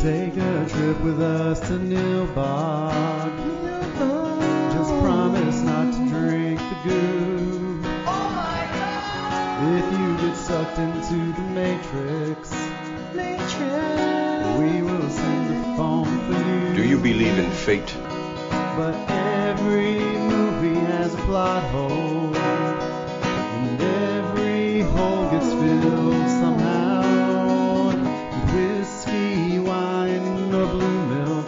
Take a trip with us to Nilbog. Just promise not to drink the goo. Oh my God! If you get sucked into the Matrix, we will send a phone for you. Do you believe in fate? But every movie has a plot hole, and every hole gets filled somehow with whiskey, wine, or blue milk.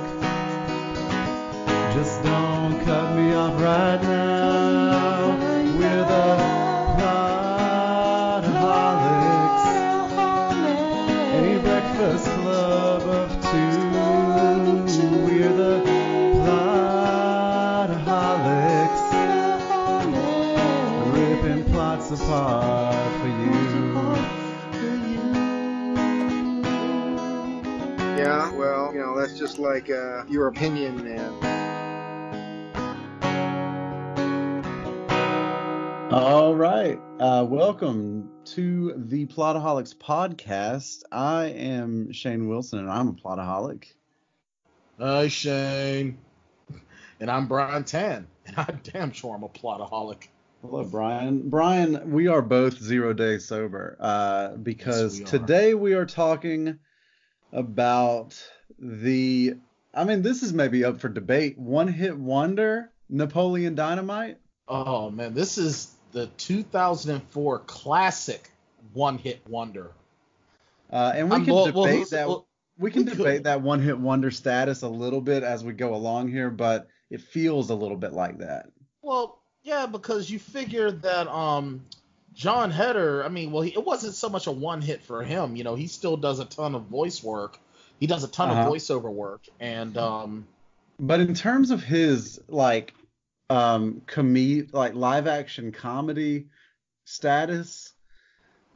Just don't cut me off right now. We're the Plotaholics, a breakfast club of two. We're the Plotaholics, ripping plots apart for you. Yeah, well, that's just like your opinion, man. All right. Welcome to the Plotaholics podcast. I am Shane Wilson, and I'm a Plotaholic. Hi, Shane. And I'm Brian Tan, and I'm damn sure I'm a Plotaholic. Hello, Brian. Brian, we are both 0 days sober because Yes, today we are talking about this is maybe up for debate, one-hit wonder, Napoleon Dynamite. Oh, man, this is the 2004 classic one-hit wonder. And we can debate that. We can could. debate that one-hit wonder status a little bit as we go along here, but it feels a little bit like that. Well, yeah, because you figure that John Heder, it wasn't so much a one hit for him. He still does a ton of voice work. He does a ton of voiceover work, and but in terms of his live action comedy status,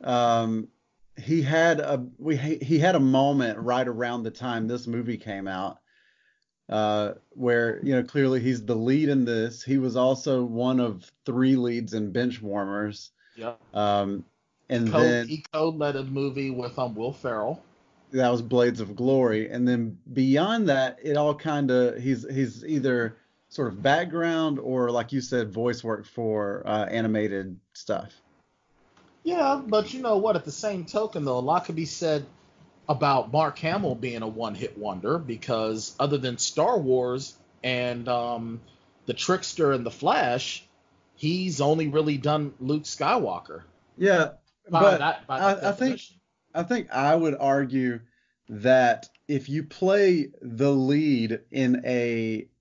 he had a moment right around the time this movie came out, where clearly he's the lead in this. He was also one of 3 leads in Benchwarmers. Yeah. Then he co-led a movie with Will Ferrell. That was Blades of Glory, and then beyond that, it all kind of he's either sort of background or, like you said, voice work for animated stuff. Yeah, but you know what? At the same token, though, a lot could be said about Mark Hamill being a one-hit wonder, because other than Star Wars and The Trickster and The Flash, he's only really done Luke Skywalker. Yeah, I think I would argue that if you play the lead in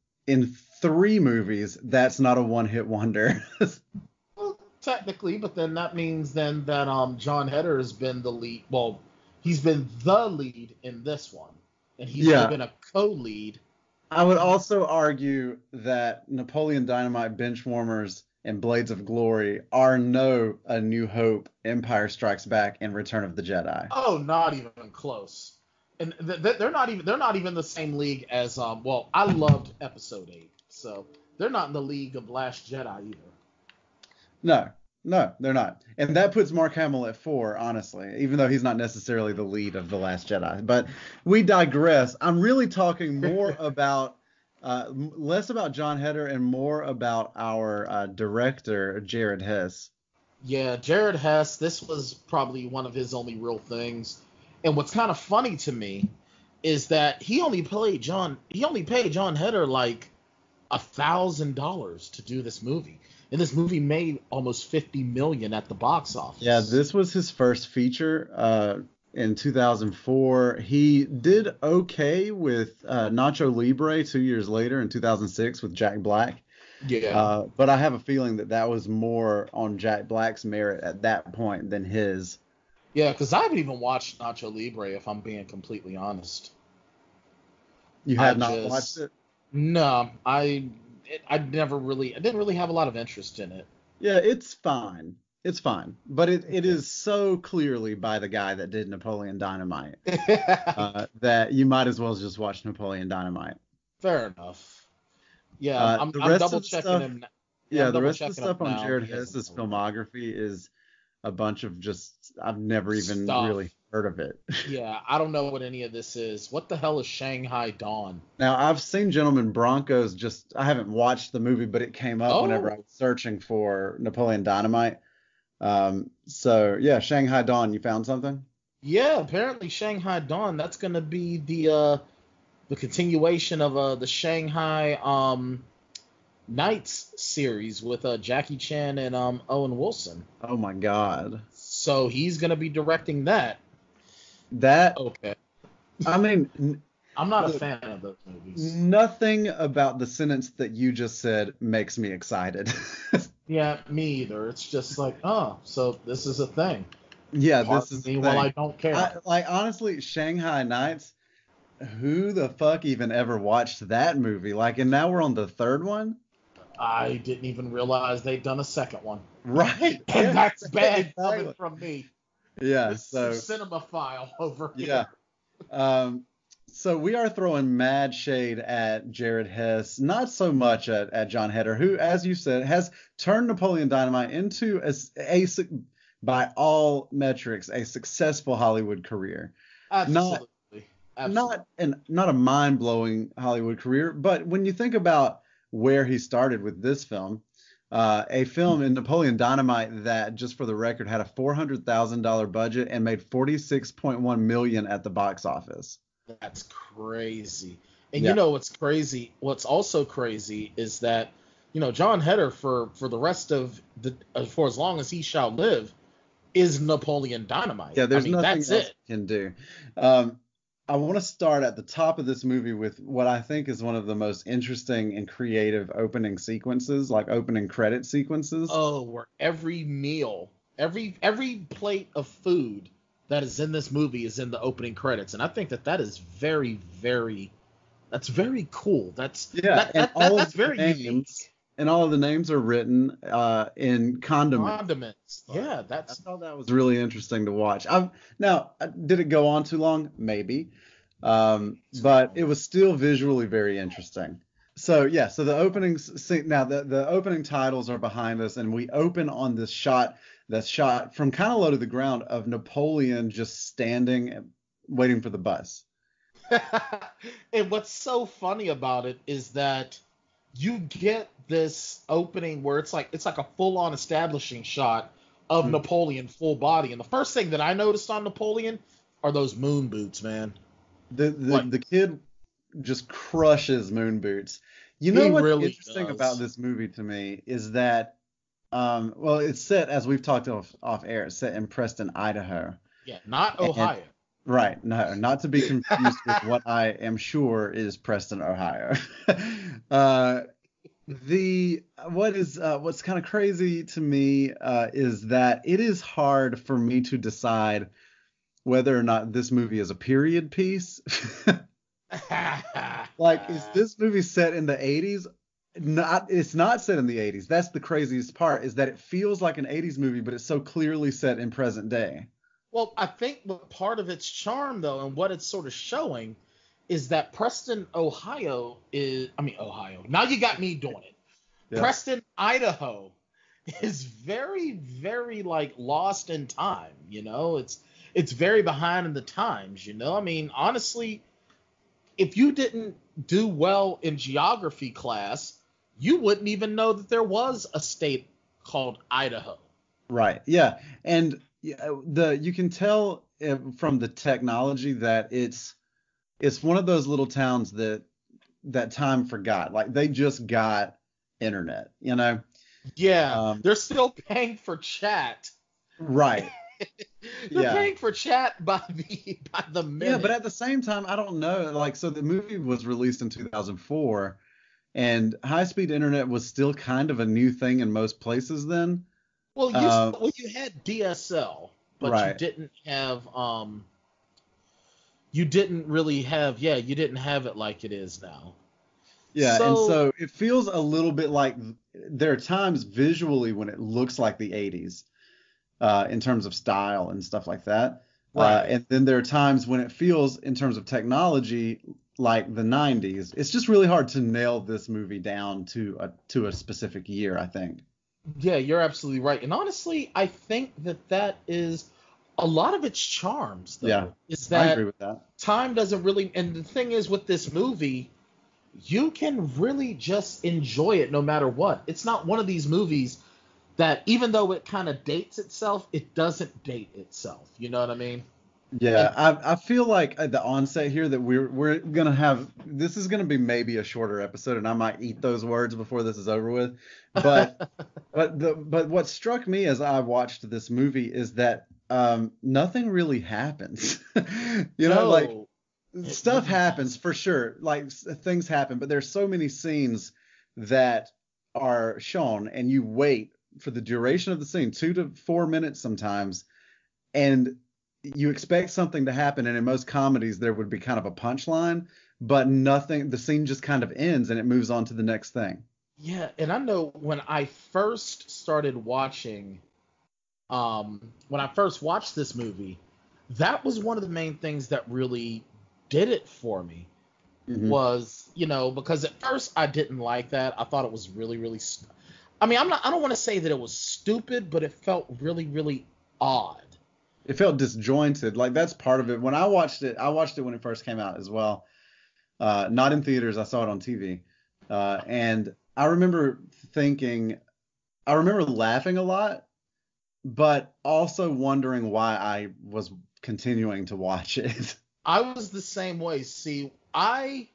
3 movies, that's not a one-hit wonder. Well, technically, but then that means that John Heder has been the lead. Well, he's been the lead in this one, and he's been a co-lead. I would also argue that Napoleon Dynamite, Benchwarmers, and Blades of Glory are no A New Hope, Empire Strikes Back, and Return of the Jedi. Oh, not even close. And they're not even the same league as I loved Episode 8, so they're not in the league of Last Jedi either. No, they're not. And that puts Mark Hamill at 4, honestly, even though he's not necessarily the lead of The Last Jedi. But we digress. I'm really talking more about less about John Heder and more about our director, Jared Hess. Yeah, Jared Hess, this was probably one of his only real things. And what's kind of funny to me is that he only paid John Heder like $1,000 to do this movie. And this movie made almost $50 million at the box office. Yeah, this was his first feature in 2004. He did okay with Nacho Libre 2 years later in 2006 with Jack Black. Yeah. But I have a feeling that was more on Jack Black's merit at that point than his. Yeah, because I haven't even watched Nacho Libre, if I'm being completely honest. You have not watched it? No, I didn't really have a lot of interest in it. Yeah, it's fine. But it is so clearly by the guy that did Napoleon Dynamite that you might as well just watch Napoleon Dynamite. Fair enough. Yeah, I'm double checking him. Yeah, the rest of the stuff on Jared Hess's filmography is a bunch of just I've never even stuff. really heard of it. Yeah, I don't know what any of this is. What the hell is Shanghai Dawn? Now, I've seen Gentlemen Broncos, I haven't watched the movie, but it came up whenever I Oh, was searching for Napoleon Dynamite. So yeah, Shanghai Dawn, you found something? yeah. Apparently, Shanghai Dawn. That's gonna be the continuation of the Shanghai Nights series with Jackie Chan and Owen Wilson. Oh my God. So he's gonna be directing that. That, Okay. I mean, I'm not a fan of those movies. nothing about the sentence that you just said makes me excited. Yeah, me either. It's just like, oh, so this is a thing. Yeah, this Pardon is me the while thing. I don't care. Like honestly, Shanghai Nights, who the fuck even ever watched that movie? Like, and now we're on the third one? I didn't even realize they'd done a second one. Right. And Yeah, that's bad exactly. coming from me. Yeah, This so is cinema file over yeah. here. So we are throwing mad shade at Jared Hess, not so much at John Heder, who, as you said, has turned Napoleon Dynamite into by all metrics, a successful Hollywood career. Not Absolutely. Absolutely. not a mind-blowing Hollywood career, but when you think about where he started with this film, a film in Napoleon Dynamite that, just for the record, had a $400,000 budget and made $46.1 million at the box office. That's crazy. And Yeah. you know what's crazy? What's also crazy is that, John Heder for the rest of for as long as he shall live is Napoleon Dynamite. Yeah, there's I mean, nothing that's else it. you can do. I want to start at the top of this movie with what I think is one of the most interesting and creative opening sequences, like opening credit sequences. Oh, where every meal, every plate of food that is in this movie is in the opening credits, and I think that is very, very, that's very cool. That's Yeah, and that's very unique. and all of the names are written in condiments. Condiments. Yeah, I thought that was really interesting to watch. Now, did it go on too long? Maybe. But it was still visually very interesting. So yeah, so the opening scene, now the opening titles are behind us, and we open on this shot that's shot from kind of low to the ground of Napoleon just standing and waiting for the bus. And what's so funny about it is that you get this opening where it's like a full-on establishing shot of Napoleon full body, and the first thing that I noticed on Napoleon are those moon boots, man. The kid just crushes moon boots. You know He what's really interesting does. about this movie to me is that well, it's set, as we've talked off air, it's set in Preston, Idaho. Yeah, not Ohio. Right, no, not to be confused with what I am sure is Preston, Ohio. What's kind of crazy to me is that it is hard for me to decide whether or not this movie is a period piece. Like, is this movie set in the 80s? It's not set in the 80s. That's the craziest part, is that it feels like an 80s movie, but it's so clearly set in present day. Well, I think what part of its charm, though, and what it's sort of showing is that Preston, Ohio Ohio. Now you got me doing it. Yeah. Preston, Idaho is very, very like lost in time. It's very behind in the times. I mean, honestly, if you didn't do well in geography class, you wouldn't even know that there was a state called Idaho. Right. Yeah. And you can tell from the technology that it's one of those little towns that time forgot. Like, they just got internet, Yeah, they're still paying for chat. Right. They're paying for chat by the minute. Yeah, but at the same time, I don't know. Like, so the movie was released in 2004, and high-speed internet was still kind of a new thing in most places then. Well, you had DSL, but right. you didn't have you didn't have it like it is now. Yeah, and so it feels a little bit like there are times visually when it looks like the 80s in terms of style and stuff like that. Right. And then there are times when it feels, in terms of technology, like the 90s. It's just really hard to nail this movie down to a specific year, I think. Yeah, you're absolutely right. And honestly, I think that is a lot of its charms, though, Yeah, is I that agree with that. time doesn't really. And the thing is, with this movie, you can really just enjoy it no matter what. It's not one of these movies that, even though it kind of dates itself, it doesn't date itself. You know what I mean? Yeah, I feel like at the onset here that we're gonna have this is gonna be maybe a shorter episode, and I might eat those words before this is over with. But but what struck me as I watched this movie is that nothing really happens. Like No, it stuff really happens doesn't. for sure, like things happen, but there's so many scenes that are shown, and you wait for the duration of the scene, 2 to 4 minutes sometimes, and you expect something to happen, and in most comedies there would be kind of a punchline, but nothing. The scene just kind of ends, and it moves on to the next thing. Yeah, and I know when I first started watching, when I first watched this movie, that was one of the main things that really did it for me. Hmm. Was, because at first I didn't like that. I thought it was really, really. I mean, I don't want to say that it was stupid, but it felt really, really odd. It felt disjointed. Like that's part of it. When I watched it when it first came out as well. Not in theaters. I saw it on TV. And I remember I remember laughing a lot, but also wondering why I was continuing to watch it. I was the same way. See, I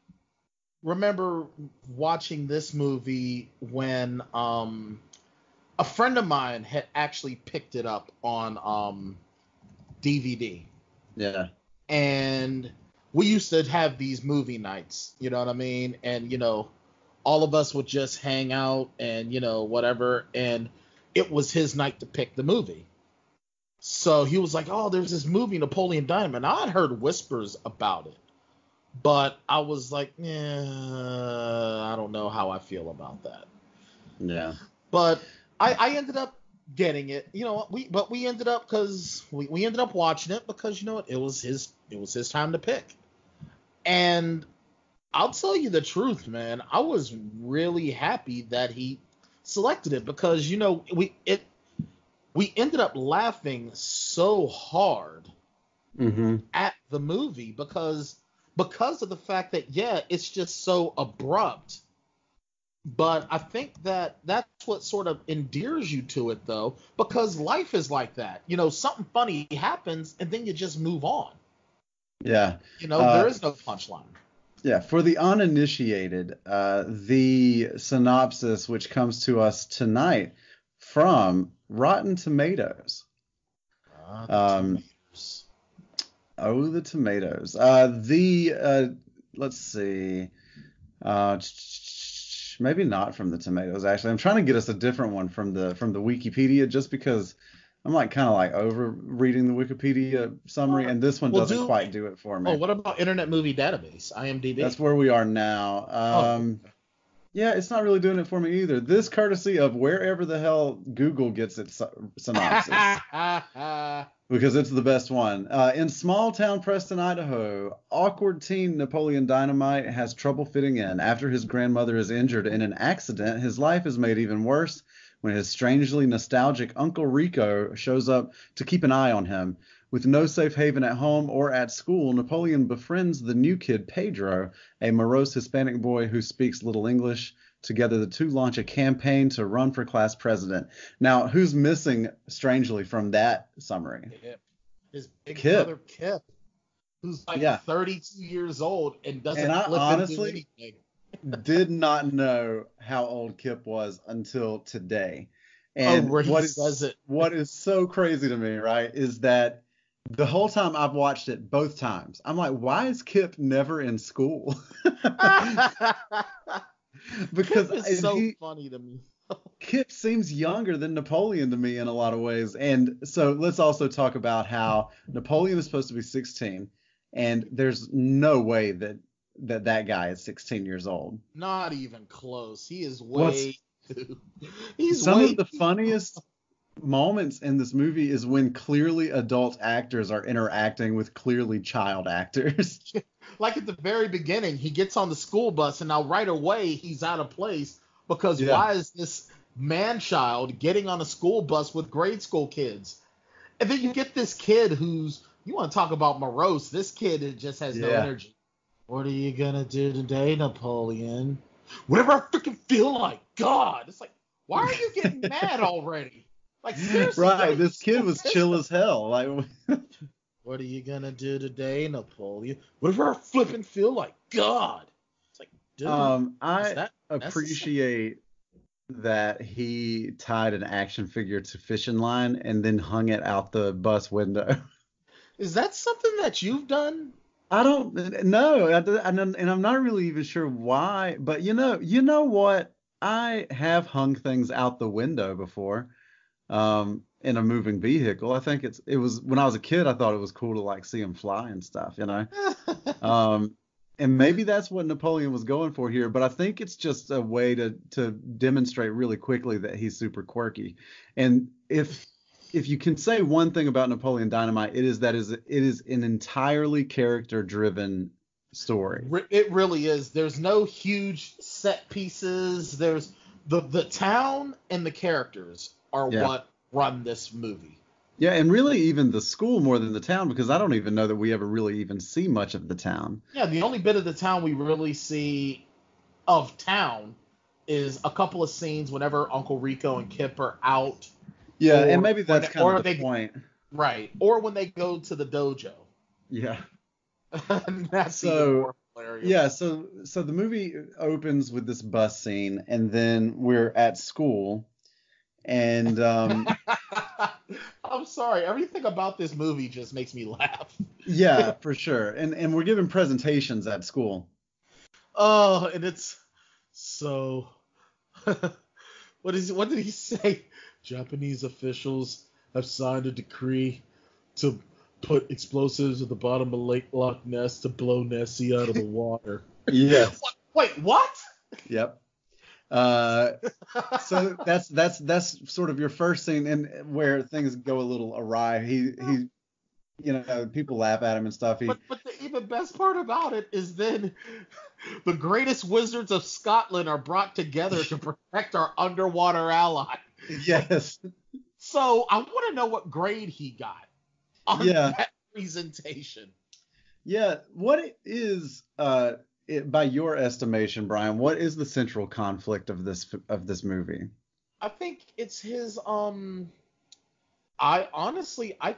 remember watching this movie when a friend of mine had actually picked it up on DVD. Yeah. And we used to have these movie nights, you know what I mean? And, all of us would just hang out and, whatever. And it was his night to pick the movie. So he was like, oh, there's this movie, Napoleon Dynamite. And I had heard whispers about it. But I was like, I don't know how I feel about that. Yeah. But I ended up getting it. We ended up we ended up watching it because it was his time to pick. And I'll tell you the truth, man. I was really happy that he selected it because we ended up laughing so hard Mm-hmm. at the movie because of the fact that it's just so abrupt. But I think that that's what sort of endears you to it, though, because life is like that. Something funny happens and then you just move on. Yeah. There is no punchline. Yeah, for the uninitiated, the synopsis which comes to us tonight from Rotten Tomatoes. The tomatoes. Oh, the tomatoes. Let's see. Maybe not from the tomatoes, actually. I'm trying to get us a different one from the Wikipedia just because I'm kind of over reading the Wikipedia summary, and this one doesn't quite do it for me. Oh, what about Internet Movie Database, IMDb? That's where we are now. Yeah, it's not really doing it for me either. This courtesy of wherever the hell Google gets its synopsis. Because it's the best one. In small town Preston, Idaho, awkward teen Napoleon Dynamite has trouble fitting in. After his grandmother is injured in an accident, his life is made even worse when his strangely nostalgic Uncle Rico shows up to keep an eye on him. With no safe haven at home or at school, Napoleon befriends the new kid, Pedro, a morose Hispanic boy who speaks little English. Together, the two launch a campaign to run for class president. Now, who's missing, strangely, from that summary? His big Kip. brother, Kip, who's 32 years old and doesn't I flip honestly into anything. did not know how old Kip was until today. And where he says it. What is so crazy to me, right, is that the whole time I've watched it, both times, I'm like, why is Kip never in school? Because Kip is so funny to me. Kip seems younger than Napoleon to me in a lot of ways. And so let's also talk about how Napoleon is supposed to be 16, and there's no way that guy is 16 years old. Not even close. He is way too. He's some way of the funniest moments in this movie is when clearly adult actors are interacting with clearly child actors. Like at the very beginning, he gets on the school bus, and now right away he's out of place because why is this man-child getting on a school bus with grade school kids? And then you get this kid who's, you want to talk about morose, this kid just has no energy. What are you going to do today, Napoleon? Whatever I freaking feel like. God. It's like, why are you getting mad already? Like, seriously. Right. This kid was chill as hell. Like, what are you going to do today, Napoleon? Whatever I flipping feel like. God. It's like, dude. I appreciate that he tied an action figure to fishing line and then hung it out the bus window. Is that something that you've done? I don't know, and I'm not really even sure why. But you know what? I have hung things out the window before, in a moving vehicle. I think it was when I was a kid. I thought it was cool to like see them fly and stuff, you know. And maybe that's what Napoleon was going for here, but I think it's just a way to demonstrate really quickly that he's super quirky. And if you can say one thing about Napoleon Dynamite, it is an entirely character-driven story. It really is. There's no huge set pieces. There's the town and the characters are what run this movie. Yeah, and really even the school more than the town, because I don't even know that we ever really even see much of the town. Yeah, the only bit of the town we really see of town is a couple of scenes whenever Uncle Rico and Kip are out. Yeah, and maybe that's kind of the point. Right, or when they go to the dojo. Yeah. That's even more hilarious. Yeah, so the movie opens with this bus scene, and then we're at school. And I'm sorry, everything about this movie just makes me laugh. Yeah, for sure. And we're giving presentations at school. Oh, and it's so what did he say? Japanese officials have signed a decree to put explosives at the bottom of Lake Loch Ness to blow Nessie out of the water. Yes. Wait, what? Yep. So that's sort of your first scene, and where things go a little awry. He people laugh at him and stuff. But the even best part about it is then the greatest wizards of Scotland are brought together to protect our underwater ally. Yes. So I want to know what grade he got on that presentation. Yeah. What is by your estimation, Brian, what is the central conflict of this movie? I think it's his I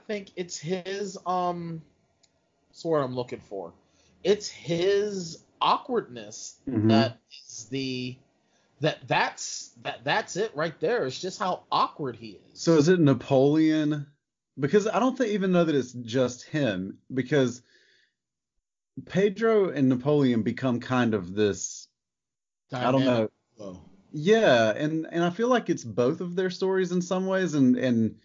think it's his what's the word I'm looking for? It's his awkwardness that is that's it right there. It's just how awkward he is. So is it Napoleon? Because I don't even know that it's just him, because Pedro and Napoleon become kind of this dynamic. I don't know. Whoa. Yeah, and I feel like it's both of their stories in some ways, and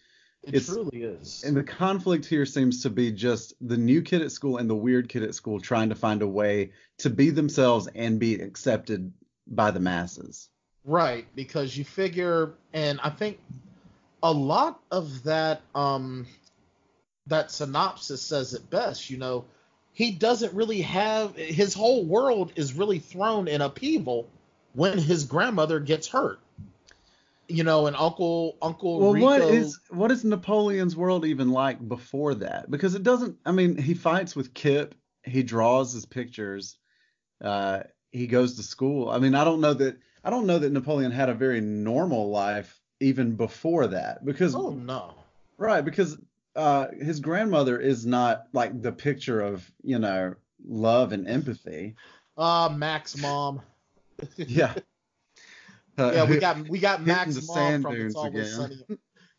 it truly is. And the conflict here seems to be just the new kid at school and the weird kid at school trying to find a way to be themselves and be accepted by the masses. Right, because you figure, and I think a lot of that that synopsis says it best, he doesn't really have, his whole world is really thrown in upheaval when his grandmother gets hurt. And Uncle Rico. What is Napoleon's world even like before that? Because it doesn't. I mean, he fights with Kip. He draws his pictures. He goes to school. I mean, I don't know that Napoleon had a very normal life even before that. Because right, because his grandmother is not like the picture of love and empathy. Mac's mom. Yeah. We got Mac's mom from It's Always again. Sunny.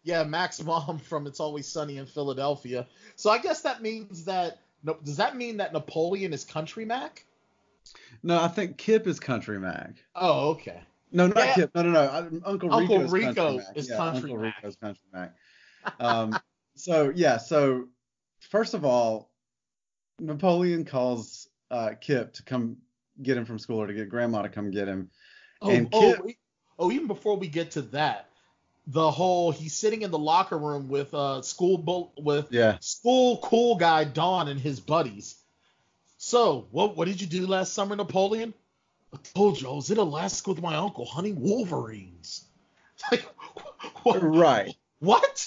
Yeah, Mac's mom from It's Always Sunny in Philadelphia. So I guess that means that. Does that mean that Napoleon is Country Mac? No, I think Kip is Country Mac. Oh, okay. No, not Kip. No. Uncle Rico is Country Mac. Rico's Country Mac. So first of all, Napoleon calls Kip to come get him from school, or to get Grandma to come get him. Even before we get to that, he's sitting in the locker room with school cool guy Don and his buddies. So what did you do last summer, Napoleon? I told you I was in Alaska with my uncle hunting wolverines. Like, right? What?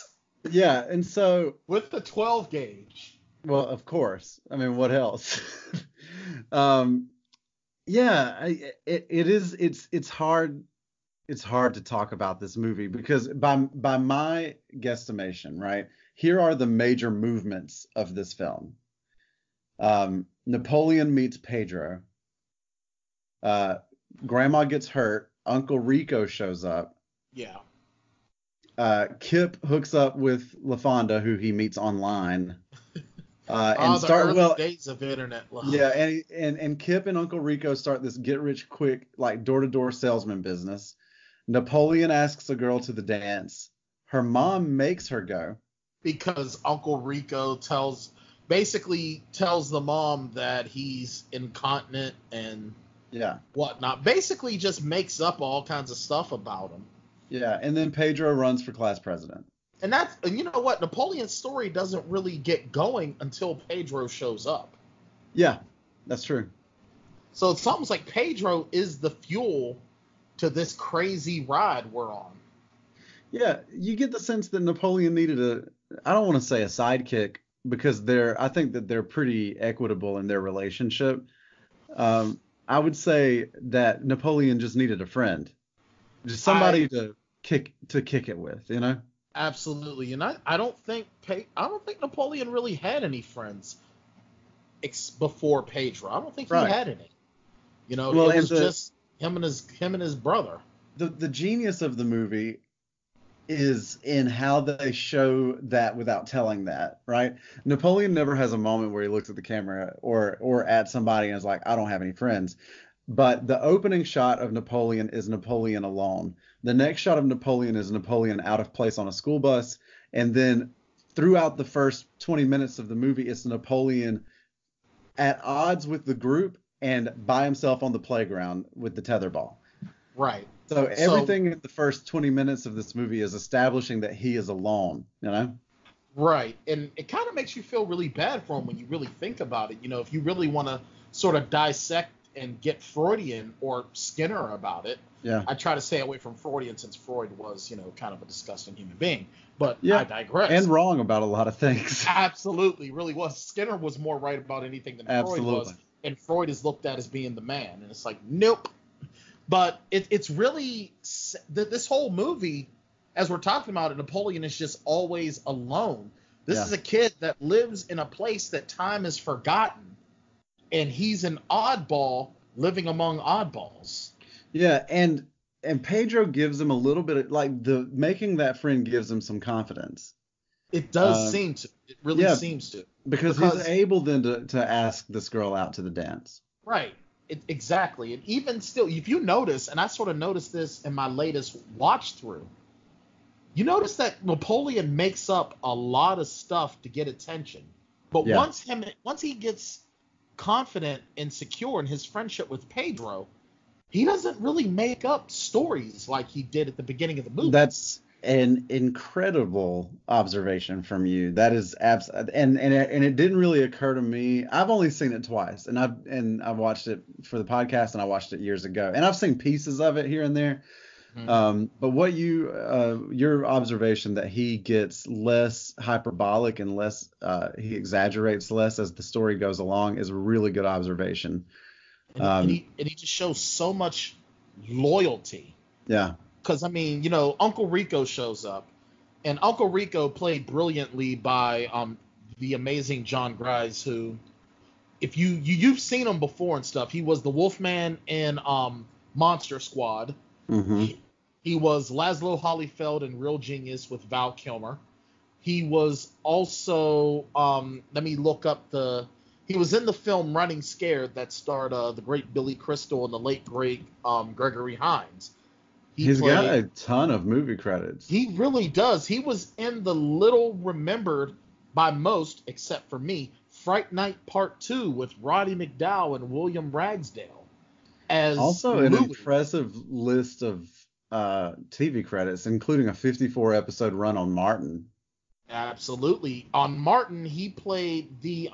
Yeah, and so, with the 12 gauge. well, of course. I mean, what else? um, yeah, it's hard. It's hard to talk about this movie because by my guesstimation, right, here are the major movements of this film. Napoleon meets Pedro. Grandma gets hurt. Uncle Rico shows up. Yeah. Kip hooks up with LaFonda, who he meets online. And The early days of internet love. Yeah, and Kip and Uncle Rico start this get rich quick, like door-to-door salesman business. Napoleon asks a girl to the dance. Her mom makes her go. Because Uncle Rico basically tells the mom that he's incontinent and whatnot. Basically just makes up all kinds of stuff about him. Yeah, and then Pedro runs for class president. And you know what? Napoleon's story doesn't really get going until Pedro shows up. Yeah, that's true. So it's almost like Pedro is the fuel to this crazy ride we're on. Yeah, you get the sense that Napoleon needed I don't want to say a sidekick because I think that they're pretty equitable in their relationship. I would say that Napoleon just needed a friend. Just somebody to kick it with, you know? Absolutely. And I don't think Napoleon really had any friends before Pedro. I don't think he had any. You know, it was just him and his brother. The genius of the movie is in how they show that without telling that, right? Napoleon never has a moment where he looks at the camera or at somebody and is like, I don't have any friends. But the opening shot of Napoleon is Napoleon alone. The next shot of Napoleon is Napoleon out of place on a school bus. And then throughout the first 20 minutes of the movie, it's Napoleon at odds with the group and by himself on the playground with the tetherball. Right. So everything in the first 20 minutes of this movie is establishing that he is alone, you know? Right. And it kind of makes you feel really bad for him when you really think about it. You know, if you really want to sort of dissect and get Freudian or Skinner about it. Yeah. I try to stay away from Freudian since Freud was, you know, kind of a disgusting human being. But I digress. And wrong about a lot of things. Absolutely, really was. Skinner was more right about anything than Freud was. And Freud is looked at as being the man. And it's like, nope. But it's really this whole movie, as we're talking about it, Napoleon is just always alone. This is a kid that lives in a place that time is forgotten. And he's an oddball living among oddballs. Yeah, and Pedro gives him a little bit of, like, making that friend gives him some confidence. It does seem to. It really seems to. Because he's able then to ask this girl out to the dance. Right. Exactly. And even still, if you notice, and I sort of noticed this in my latest watch through, you notice that Napoleon makes up a lot of stuff to get attention. But once he gets confident and secure in his friendship with Pedro, he doesn't really make up stories like he did at the beginning of the movie. That's an incredible observation from you. That is and it didn't really occur to me. I've only seen it twice, and I've watched it for the podcast, and I watched it years ago, and I've seen pieces of it here and there. Mm-hmm. But what your observation that he gets less hyperbolic and less he exaggerates less as the story goes along is a really good observation. And he just shows so much loyalty. Yeah. Because, I mean, you know, Uncle Rico shows up, and Uncle Rico played brilliantly by the amazing John Grise, who, if you've seen him before and stuff, he was the Wolfman in Monster Squad. Mm-hmm. He was Laszlo Holyfeld in Real Genius with Val Kilmer. He was also, let me look up he was in the film Running Scared that starred the great Billy Crystal and the late great Gregory Hines. He's got a ton of movie credits. He really does. He was in the little remembered by most, except for me, Fright Night Part 2 with Roddy McDowall and William Ragsdale. As also an impressive list of TV credits, including a 54-episode run on Martin. Absolutely. On Martin, he played the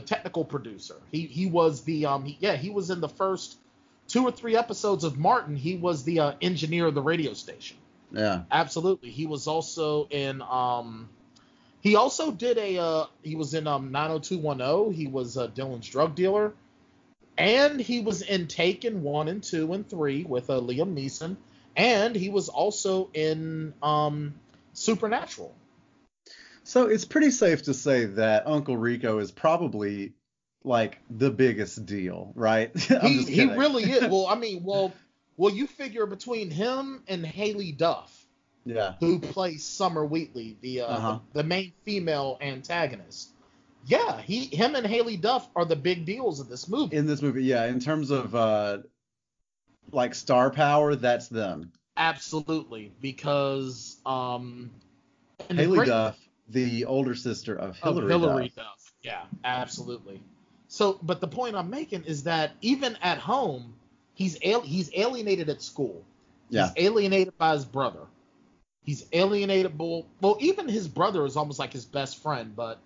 technical producer. He was he was in the first 2 or 3 episodes of Martin. He was the engineer of the radio station. Yeah. Absolutely. He was also in he also did he was in 90210. He was Dylan's drug dealer. And he was in Taken 1 and 2 and 3 with Liam Neeson. And he was also in Supernatural. So it's pretty safe to say that Uncle Rico is probably like the biggest deal, right? I'm just He kidding. really is. Well, I mean, well, you figure between him and Haley Duff, Yeah. who plays Summer Wheatley, the main female antagonist. Yeah, him and Haley Duff are the big deals of this movie. In this movie, yeah, in terms of like star power, that's them. Absolutely, because Haley Duff, the older sister of Hillary Duff. Duff. Yeah, absolutely. So, but the point I'm making is that even at home, he's alienated at school. Yeah. He's alienated by his brother. He's alienated. Well, even his brother is almost like his best friend, but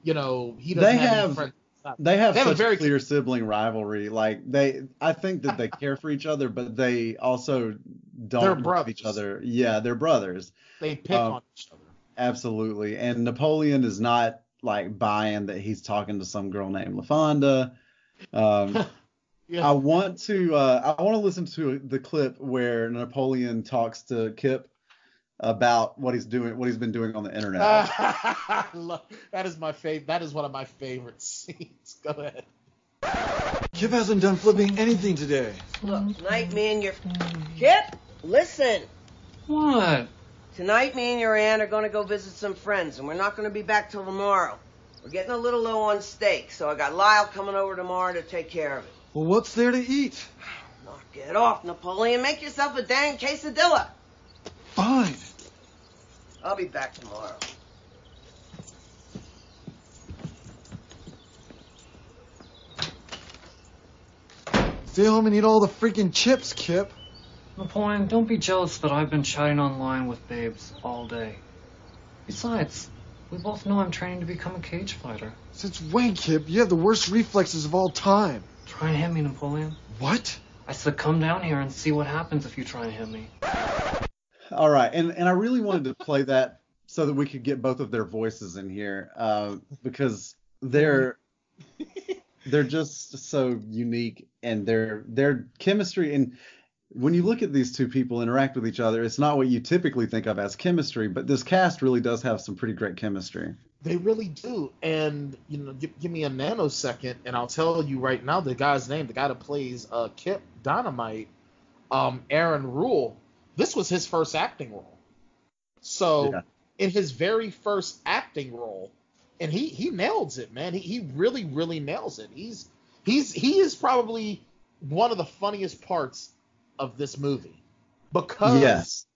he doesn't have any friends. They have such a very clear sibling rivalry. Like I think that they care for each other, but they also don't love each other. Yeah, they're brothers. They pick on each other. Absolutely. And Napoleon is not like buying that he's talking to some girl named LaFonda. Yeah. I want to listen to the clip where Napoleon talks to Kip about what he's been doing on the internet. That is my favorite. That is one of my favorite scenes. Go ahead. Kip hasn't done flipping anything today. Look, tonight me and your... Kip, listen. What? Tonight me and your aunt are going to go visit some friends, and we're not going to be back till tomorrow. We're getting a little low on steak, so I got Lyle coming over tomorrow to take care of it. Well, what's there to eat? Knock it off, Napoleon. Make yourself a dang quesadilla. Fine. I'll be back tomorrow. Stay home and eat all the freaking chips, Kip. Napoleon, don't be jealous that I've been chatting online with babes all day. Besides, we both know I'm training to become a cage fighter. Since when, Kip? You have the worst reflexes of all time. Try and hit me, Napoleon. What? I said come down here and see what happens if you try and hit me. All right, and I really wanted to play that so that we could get both of their voices in here, because they're just so unique, and their chemistry. And when you look at these two people interact with each other, it's not what you typically think of as chemistry, but this cast really does have some pretty great chemistry. They really do. And give me a nanosecond, and I'll tell you right now the guy's name, the guy that plays Kip Dynamite, Aaron Rule. This was his first acting role. So yeah. In his very first acting role, and he nails it, man. He really, really nails it. He is probably one of the funniest parts of this movie, because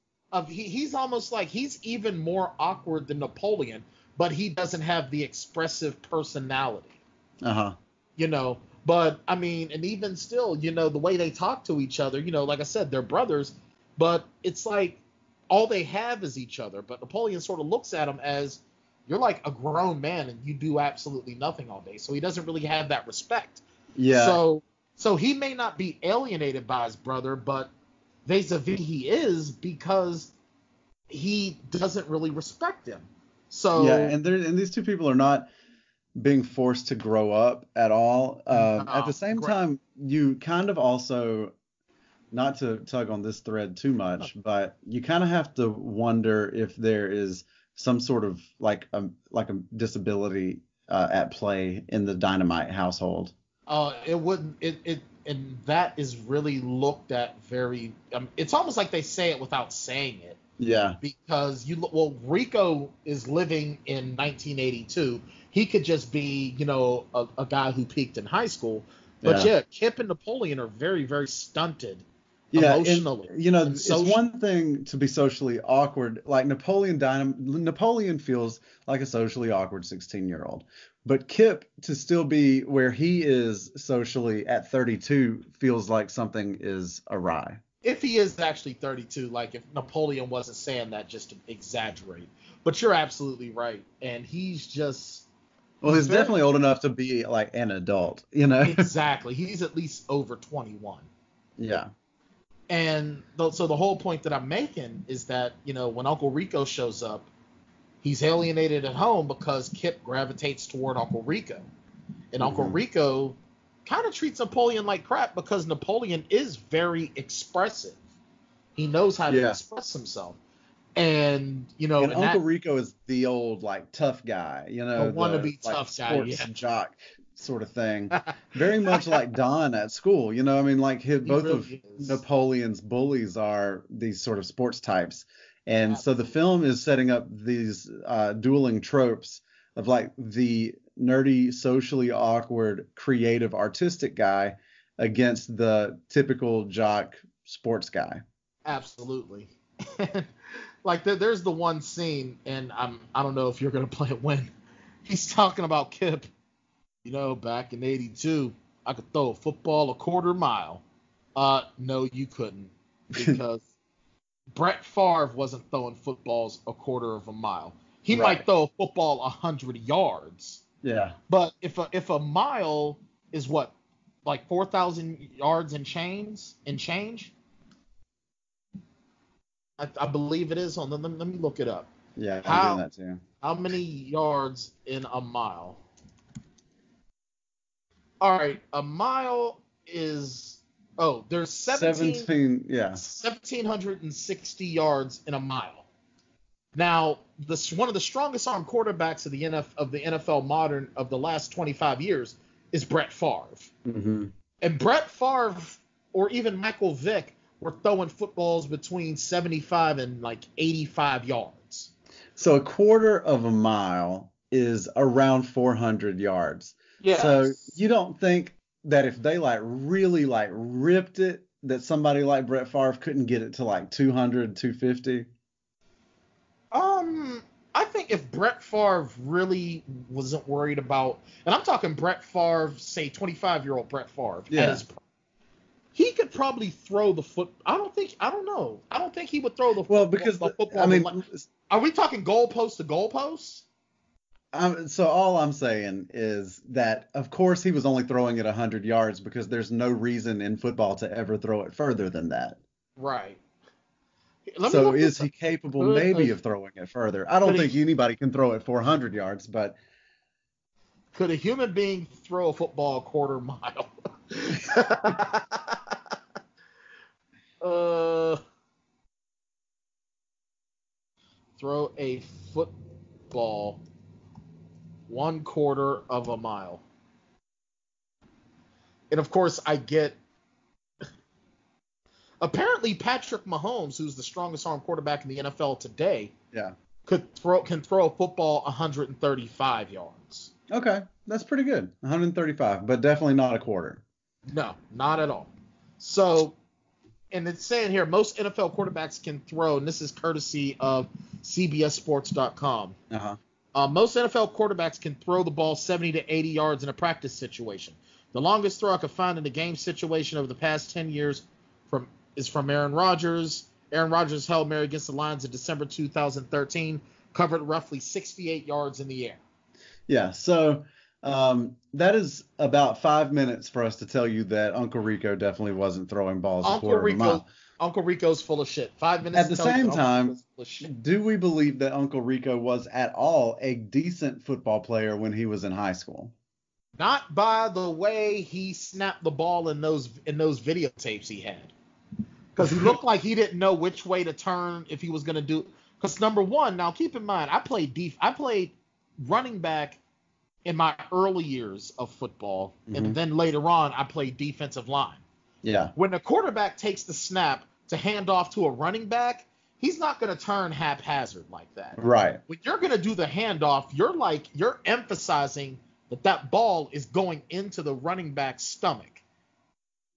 he's almost like he's even more awkward than Napoleon, but he doesn't have the expressive personality. But I mean, and even still, the way they talk to each other, like I said, they're brothers, but it's like all they have is each other. But Napoleon sort of looks at him as, you're like a grown man and you do absolutely nothing all day. So he doesn't really have that respect. Yeah. So he may not be alienated by his brother, but vis-a-vis he is, because he doesn't really respect him. So yeah, and these two people are not being forced to grow up at all. At the same time, you kind of also, not to tug on this thread too much, but you kind of have to wonder if there is some sort of like a disability at play in the Dynamite household. It wouldn't. And that is really looked at very. It's almost like they say it without saying it. Yeah. Because Rico is living in 1982. He could just be, a guy who peaked in high school. But yeah, Kip and Napoleon are very, very stunted. Yeah, emotionally. It's one thing to be socially awkward. Like Napoleon feels like a socially awkward 16-year-old. But Kip, to still be where he is socially at 32, feels like something is awry. If he is actually 32, like if Napoleon wasn't saying that just to exaggerate. But you're absolutely right. And he's just... Well, he's definitely old enough to be like an adult, Exactly. He's at least over 21. Yeah. So the whole point that I'm making is that, when Uncle Rico shows up, he's alienated at home because Kip gravitates toward Uncle Rico. And Uncle Rico kind of treats Napoleon like crap because Napoleon is very expressive. He knows how to express himself. And, and Uncle Rico is the old, tough guy, the wannabe tough guy, sports jock sort of thing. Very much like Don at school, both of Napoleon's bullies are these sort of sports types. And so the film is setting up these dueling tropes of the nerdy, socially awkward, creative, artistic guy against the typical jock sports guy. Absolutely. There's the one scene, and I don't know if you're gonna play it when he's talking about Kip. Back in '82, I could throw a football a quarter mile. No, you couldn't, because Brett Favre wasn't throwing footballs a quarter of a mile. He might throw a football 100 yards. Yeah. But if a mile is what, 4,000 yards and change? I believe it is. Let me look it up. Yeah, I'm doing that too. How many yards in a mile? All right, a mile is there's 1,760 yards in a mile. Now, one of the strongest arm quarterbacks of the NFL modern of the last 25 years is Brett Favre. Mm-hmm. And Brett Favre or even Michael Vick were throwing footballs between 75 and 85 yards. So a quarter of a mile is around 400 yards. Yeah. So you don't think that if they really ripped it, that somebody like Brett Favre couldn't get it to 200, 250? I think if Brett Favre really wasn't worried about, and I'm talking Brett Favre, say 25-year-old Brett Favre, he could probably throw the foot. I don't know. I don't think he would throw the football. Well, because the football. Are we talking goalpost to goalpost? So all I'm saying is that, of course, he was only throwing it 100 yards because there's no reason in football to ever throw it further than that. Right. So is he capable maybe of throwing it further? I don't think anybody can throw it 400 yards, but could a human being throw a football a quarter mile? Throw a football 1/4 of a mile. And of course, I get. Apparently, Patrick Mahomes, who's the strongest arm quarterback in the NFL today, can throw a football 135 yards. Okay, that's pretty good. 135, but definitely not a quarter. No, not at all. So, and it's saying here, most NFL quarterbacks can throw, and this is courtesy of CBSSports.com. Most NFL quarterbacks can throw the ball 70 to 80 yards in a practice situation. The longest throw I could find in a game situation over the past 10 years is from Aaron Rodgers. Aaron Rodgers' Hail Mary against the Lions in December 2013 covered roughly 68 yards in the air. Yeah, so that is about 5 minutes for us to tell you that Uncle Rico definitely wasn't throwing balls a quarter of a mile. Uncle Rico's full of shit. 5 minutes. At the same time, do we believe that Uncle Rico was at all a decent football player when he was in high school? Not by the way he snapped the ball in those videotapes he had. Because he looked like he didn't know which way to turn if he was going to do. Because number one, now keep in mind, I played running back in my early years of football, and then later on I played defensive line. Yeah. When the quarterback takes the snap to hand off to a running back, he's not going to turn haphazard like that. Right. When you're going to do the handoff, you're emphasizing that ball is going into the running back's stomach.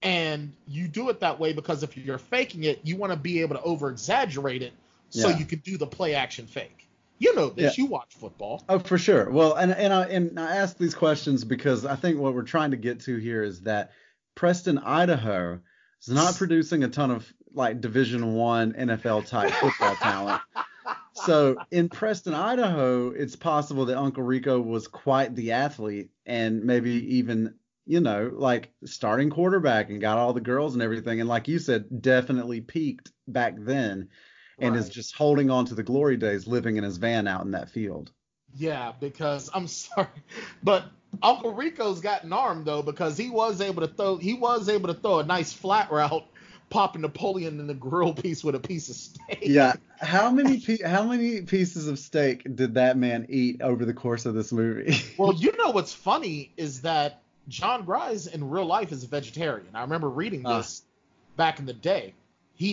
And you do it that way because if you're faking it, you want to be able to over-exaggerate it so you can do the play-action fake. You know this. You watch football. Oh, for sure. Well, and I ask these questions because I think what we're trying to get to here is that Preston, Idaho is not producing a ton of Division I NFL type football talent. So in Preston, Idaho, it's possible that Uncle Rico was quite the athlete and maybe even like starting quarterback and got all the girls and everything. And like you said, definitely peaked back then and is just holding on to the glory days living in his van out in that field. Yeah, because I'm sorry, but Uncle Rico's gotten armed though, because he was able to throw a nice flat route, popping Napoleon in the grill piece with a piece of steak. Yeah. How many pieces of steak did that man eat over the course of this movie? Well, what's funny is that John Grise in real life is a vegetarian. I remember reading this back in the day.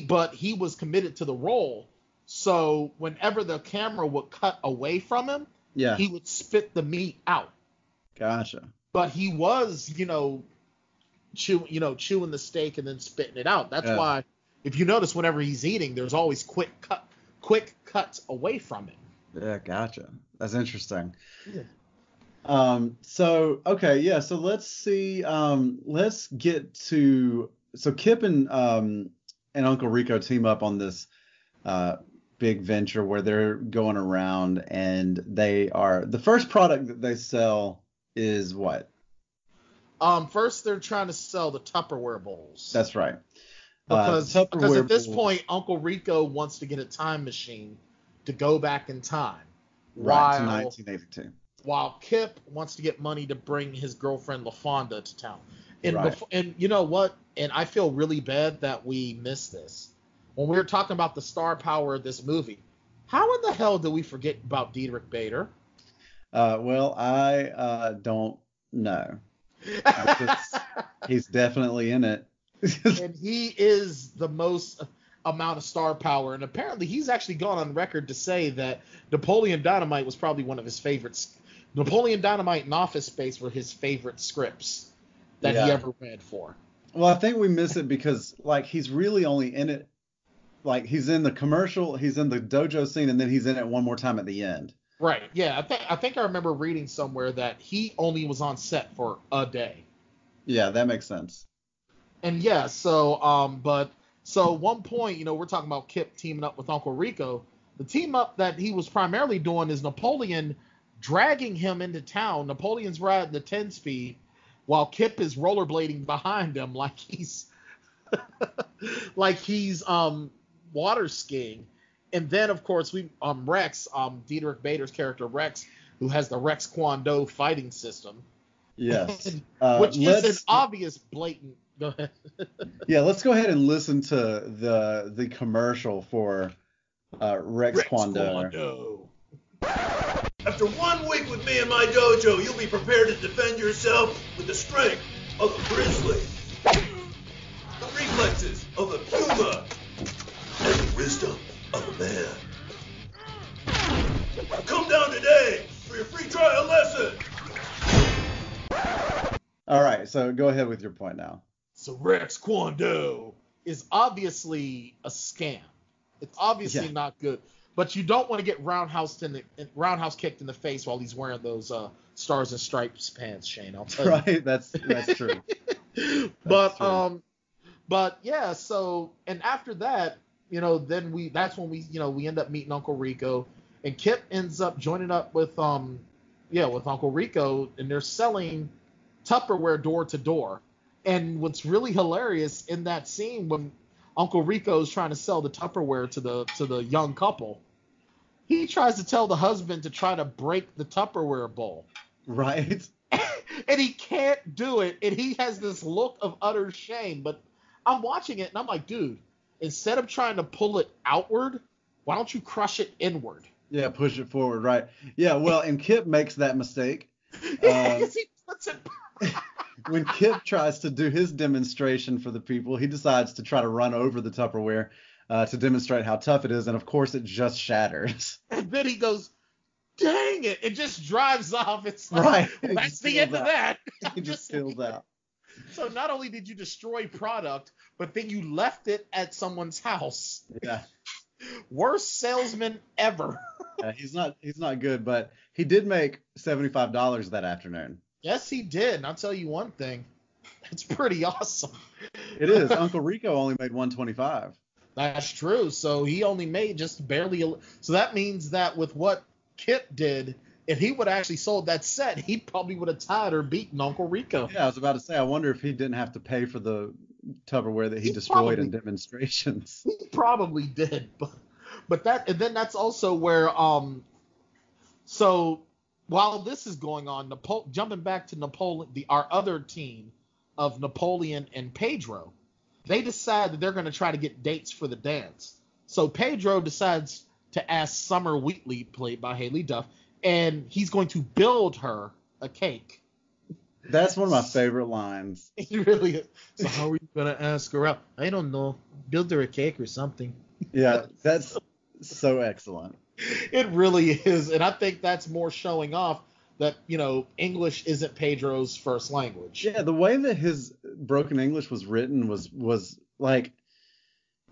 But he was committed to the role. So whenever the camera would cut away from him, he would spit the meat out. Gotcha. But he was, chewing the steak and then spitting it out. That's why, if you notice, whenever he's eating, there's always quick cuts away from him. Yeah, gotcha. That's interesting. Yeah. So let's see. Let's get to Kip and Uncle Rico team up on this big venture where they're going around, and the first product that they sell is what? First they're trying to sell the Tupperware bowls. That's right. Because at this point, Uncle Rico wants to get a time machine to go back in time. Right, to 1982. While Kip wants to get money to bring his girlfriend LaFonda to town. And, and you know what? And I feel really bad that we missed this. When we were talking about the star power of this movie, how in the hell did we forget about Diedrich Bader? Well, I don't know. He's definitely in it. And he is the most amount of star power. And apparently he's actually gone on record to say that Napoleon Dynamite was probably one of his favorites. Napoleon Dynamite and Office Space were his favorite scripts that he ever read for. Well, I think we miss it because, like, he's really only in it. Like, he's in the commercial, he's in the dojo scene, and then he's in it one more time at the end. Right. Yeah. I think I remember reading somewhere that he only was on set for a day. Yeah, that makes sense. And yeah, so one point, we're talking about Kip teaming up with Uncle Rico. The team up that he was primarily doing is Napoleon dragging him into town. Napoleon's riding the 10-speed while Kip is rollerblading behind him like he's water skiing. And then, of course, we Rex, Diedrich Bader's character Rex, who has the Rex-Kwon-Do fighting system. Yes. Which is an obvious blatant. Go ahead. Yeah, let's go ahead and listen to the commercial for Rex-Kwon-Do. After 1 week with me in my dojo, you'll be prepared to defend yourself with the strength of a grizzly, the reflexes of a puma, and the wisdom of a man. Come down today for your free trial lesson. All right, so go ahead with your point now. So Rex-Kwon-Do is obviously a scam. It's obviously not good. But you don't want to get roundhouse kicked in the face while he's wearing those Stars and Stripes pants, Shane. I'll tell you. Right, that's true. But yeah, so and after that, then that's when we end up meeting Uncle Rico, and Kip ends up joining up with Uncle Rico, and they're selling Tupperware door to door. And what's really hilarious in that scene when Uncle Rico is trying to sell the Tupperware to the young couple, he tries to tell the husband to try to break the Tupperware bowl. Right. And he can't do it. And he has this look of utter shame. But I'm watching it and I'm like, dude, instead of trying to pull it outward, why don't you crush it inward? Yeah, push it forward, right. Yeah, well, and Kip makes that mistake. He puts it when Kip tries to do his demonstration for the people, he decides to try to run over the Tupperware to demonstrate how tough it is, and of course it just shatters. And then he goes, dang it, it just drives off. It's like, right. Well, that's the end of that. He just peels out. So not only did you destroy product, but then you left it at someone's house. Yeah. Worst salesman ever. Yeah, he's not good, but he did make $75 that afternoon. Yes, he did. And I'll tell you one thing. It's pretty awesome. It is. Uncle Rico only made $125. That's true. So he only made just barely. So that means that with what Kip did, if he would have actually sold that set, he probably would have tied or beaten Uncle Rico. Yeah, I was about to say, I wonder if he didn't have to pay for the Tupperware that he destroyed in demonstrations. He probably did, but that, and then that's also where so while this is going on, jumping back to Napoleon, our other team of Napoleon and Pedro, they decide that they're going to try to get dates for the dance. So Pedro decides to ask Summer Wheatley, played by Haley Duff, and he's going to build her a cake. That's one of my favorite lines. It really is. So how are you going to ask her out? I don't know. Build her a cake or something. Yeah, that's so excellent. It really is. And I think that's more showing off that, English isn't Pedro's first language. Yeah, the way that his broken English was written was like,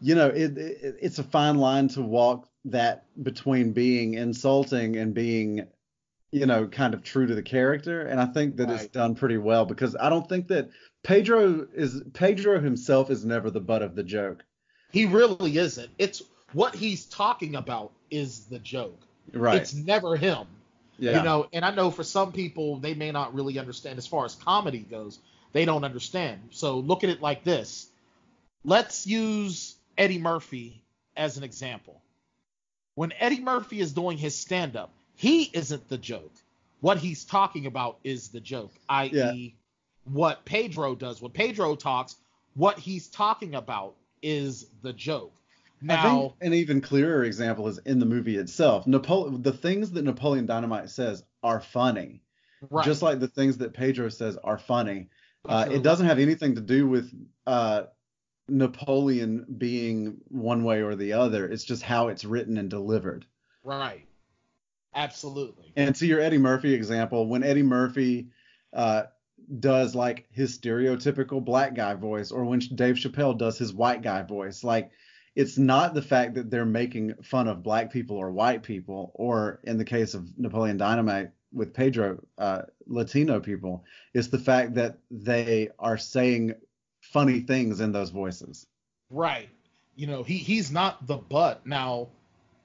it's a fine line to walk that between being insulting and being, kind of true to the character. And I think that it's done pretty well, because I don't think that Pedro himself is never the butt of the joke. He really isn't. It's what he's talking about is the joke. Right. It's never him. Yeah. And I know for some people, they may not really understand as far as comedy goes. They don't understand. So look at it like this. Let's use Eddie Murphy as an example. When Eddie Murphy is doing his stand-up, he isn't the joke. What he's talking about is the joke, i.e. what Pedro does. When Pedro talks, what he's talking about is the joke. Now, I think an even clearer example is in the movie itself. The things that Napoleon Dynamite says are funny, just like the things that Pedro says are funny. It doesn't have anything to do with Napoleon being one way or the other. It's just how it's written and delivered. Right. Absolutely. And to your Eddie Murphy example, when Eddie Murphy does like his stereotypical black guy voice, or when Dave Chappelle does his white guy voice, like, it's not the fact that they're making fun of black people or white people, or in the case of Napoleon Dynamite with Pedro, Latino people. It's the fact that they are saying funny things in those voices. Right. He's not the butt. Now,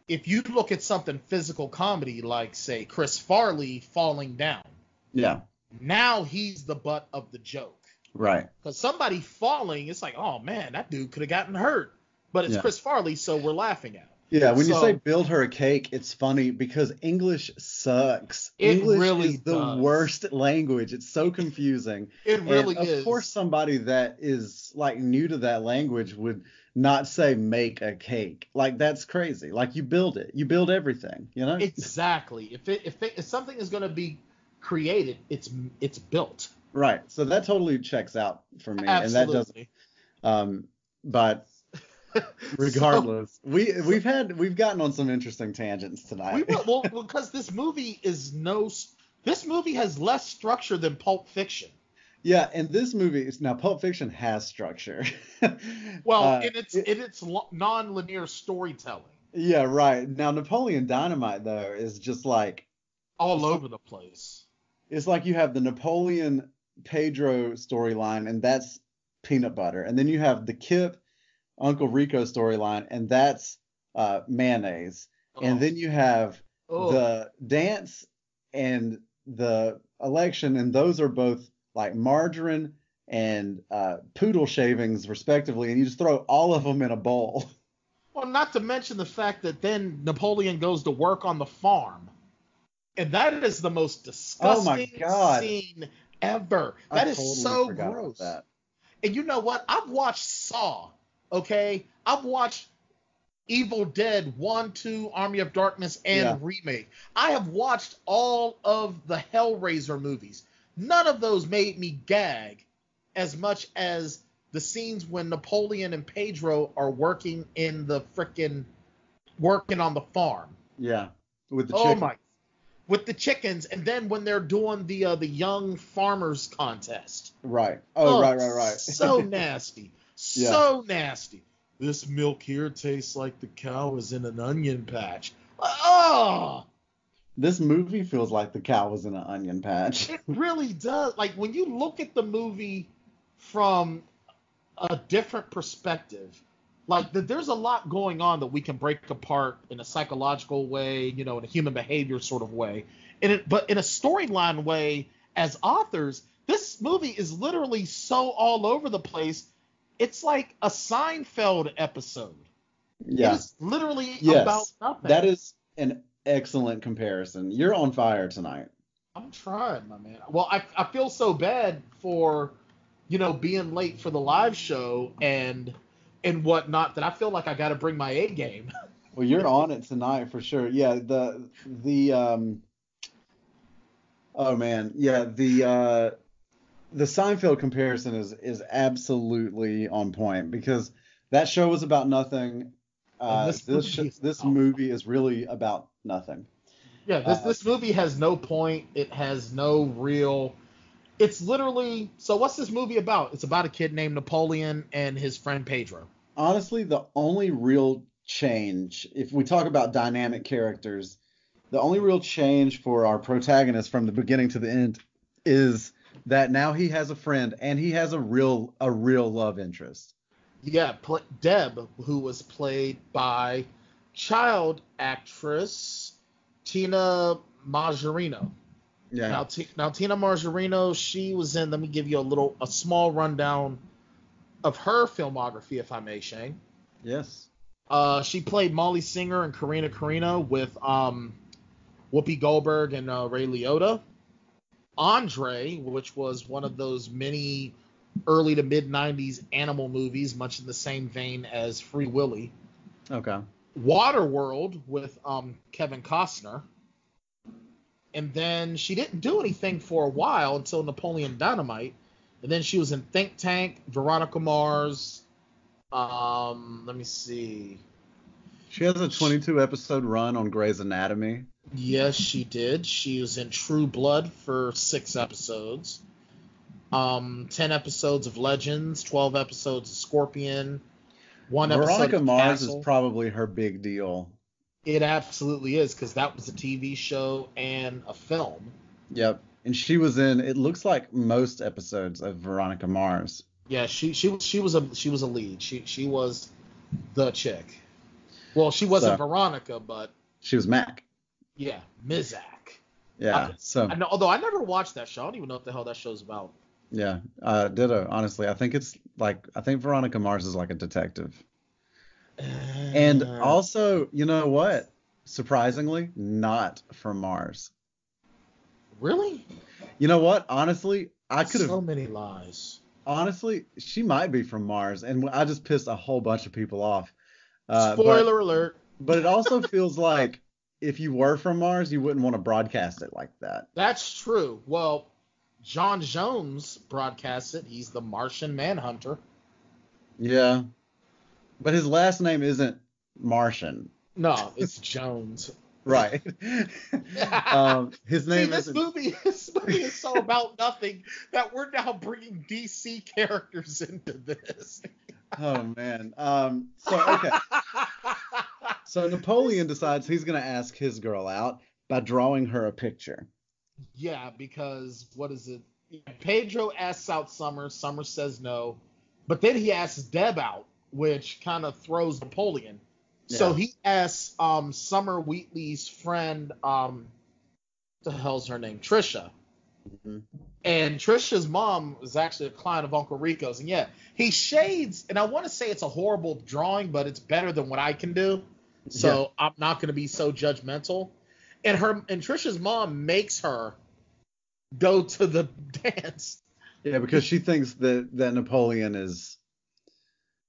if you look at something physical comedy, like, say, Chris Farley falling down. Yeah. Now he's the butt of the joke. Right. Because somebody falling, it's like, oh, man, that dude could have gotten hurt. But it's Chris Farley, so we're laughing at him. Yeah, when you say build her a cake, it's funny because English sucks. English really is the worst language. It's so confusing. It really is. Of course, somebody that is like new to that language would not say make a cake. Like, that's crazy. Like, you build it. You build everything, Exactly. If something is going to be created, it's built. Right. So that totally checks out for me. Absolutely. And that doesn't. But regardless, we've gotten on some interesting tangents tonight. Because this movie has less structure than Pulp Fiction. Yeah, and this movie Pulp Fiction has structure. Well, in its non-linear storytelling. Yeah, right. Now Napoleon Dynamite though is just like all over the place. It's like you have the Napoleon Pedro storyline, and that's peanut butter, and then you have the Kip Uncle Rico storyline, and that's mayonnaise. And then you have the dance and the election, and those are both like margarine and poodle shavings respectively, and you just throw all of them in a bowl. Well, not to mention the fact that then Napoleon goes to work on the farm, and that is the most disgusting scene ever. That is totally so gross. And you know what? I've watched Saw. Okay, I've watched Evil Dead 1, 2, Army of Darkness, and Remake. I have watched all of the Hellraiser movies. None of those made me gag as much as the scenes when Napoleon and Pedro are working on the farm. Yeah, with the chickens. With the chickens, and then when they're doing the young farmers contest. Right. Right. So nasty. So nasty. This milk here tastes like the cow is in an onion patch. Oh! This movie feels like the cow was in an onion patch. It really does. Like, when you look at the movie from a different perspective, like, there's a lot going on that we can break apart in a psychological way, in a human behavior sort of way. But in a storyline way, as authors, this movie is literally so all over the place. It's like a Seinfeld episode. Yeah. It is literally Yes. about nothing. That is an excellent comparison. You're on fire tonight. I'm trying, my man. Well, I feel so bad for, being late for the live show and whatnot that I feel like I got to bring my A game. Well, you're on it tonight for sure. Yeah, oh man, yeah, the Seinfeld comparison is absolutely on point because that show was about nothing. This movie is really about nothing. Yeah, this movie has no point. It has no real. It's literally. So what's this movie about? It's about a kid named Napoleon and his friend Pedro. Honestly, the only real change, if we talk about dynamic characters, the only real change for our protagonist from the beginning to the end is that now he has a friend and he has a real love interest. Yeah, Deb, who was played by child actress Tina Majorino. Yeah. Now Tina Majorino, she was in. Let me give you a small rundown of her filmography, if I may, Shane. Yes. She played Molly Singer and Karina with Whoopi Goldberg and Ray Liotta. Andre, which was one of those many early to mid 90s animal movies, much in the same vein as Free Willy. Okay. Waterworld with Kevin Costner. And then she didn't do anything for a while until Napoleon Dynamite. And then she was in Think Tank, Veronica Mars. Let me see. She has a 22 episode run on Grey's Anatomy. Yes, she did. She was in True Blood for 6 episodes. 10 episodes of Legends, 12 episodes of Scorpion, 1 episode Veronica of Mars Castle. is probably her big deal. It absolutely is, because that was a TV show and a film. Yep. And she was in, it looks like, most episodes of Veronica Mars. Yeah, she was a lead. She was the chick. Well, she wasn't Veronica, but she was Mac. Yeah, Mizak. Yeah. Although I never watched that show. I don't even know what the hell that show's about. Yeah. Ditto. Honestly, I think Veronica Mars is like a detective. And also, you know what? Surprisingly, not from Mars. Really? You know what? Honestly, I could have. So many lies. Honestly, she might be from Mars, and I just pissed a whole bunch of people off. Spoiler alert. But it also feels like if you were from Mars, you wouldn't want to broadcast it like that. That's true. Well, John Jones broadcasts it. He's the Martian Manhunter. Yeah. But his last name isn't Martian. No, it's Jones. Right. His name This movie is so about nothing that we're now bringing DC characters into this. Oh, man. Okay. So Napoleon decides he's going to ask his girl out by drawing her a picture. Yeah, because what is it? Pedro asks out Summer. Summer says no. But then he asks Deb out, which kind of throws Napoleon. Yeah. So he asks Summer Wheatley's friend, what the hell's her name? Trisha. Mm-hmm. And Trisha's mom is actually a client of Uncle Rico's. And yeah, he shades, and I want to say it's a horrible drawing, but it's better than what I can do. So yeah. I'm not going to be so judgmental. And Trisha's mom makes her go to the dance. Yeah, because she thinks that Napoleon is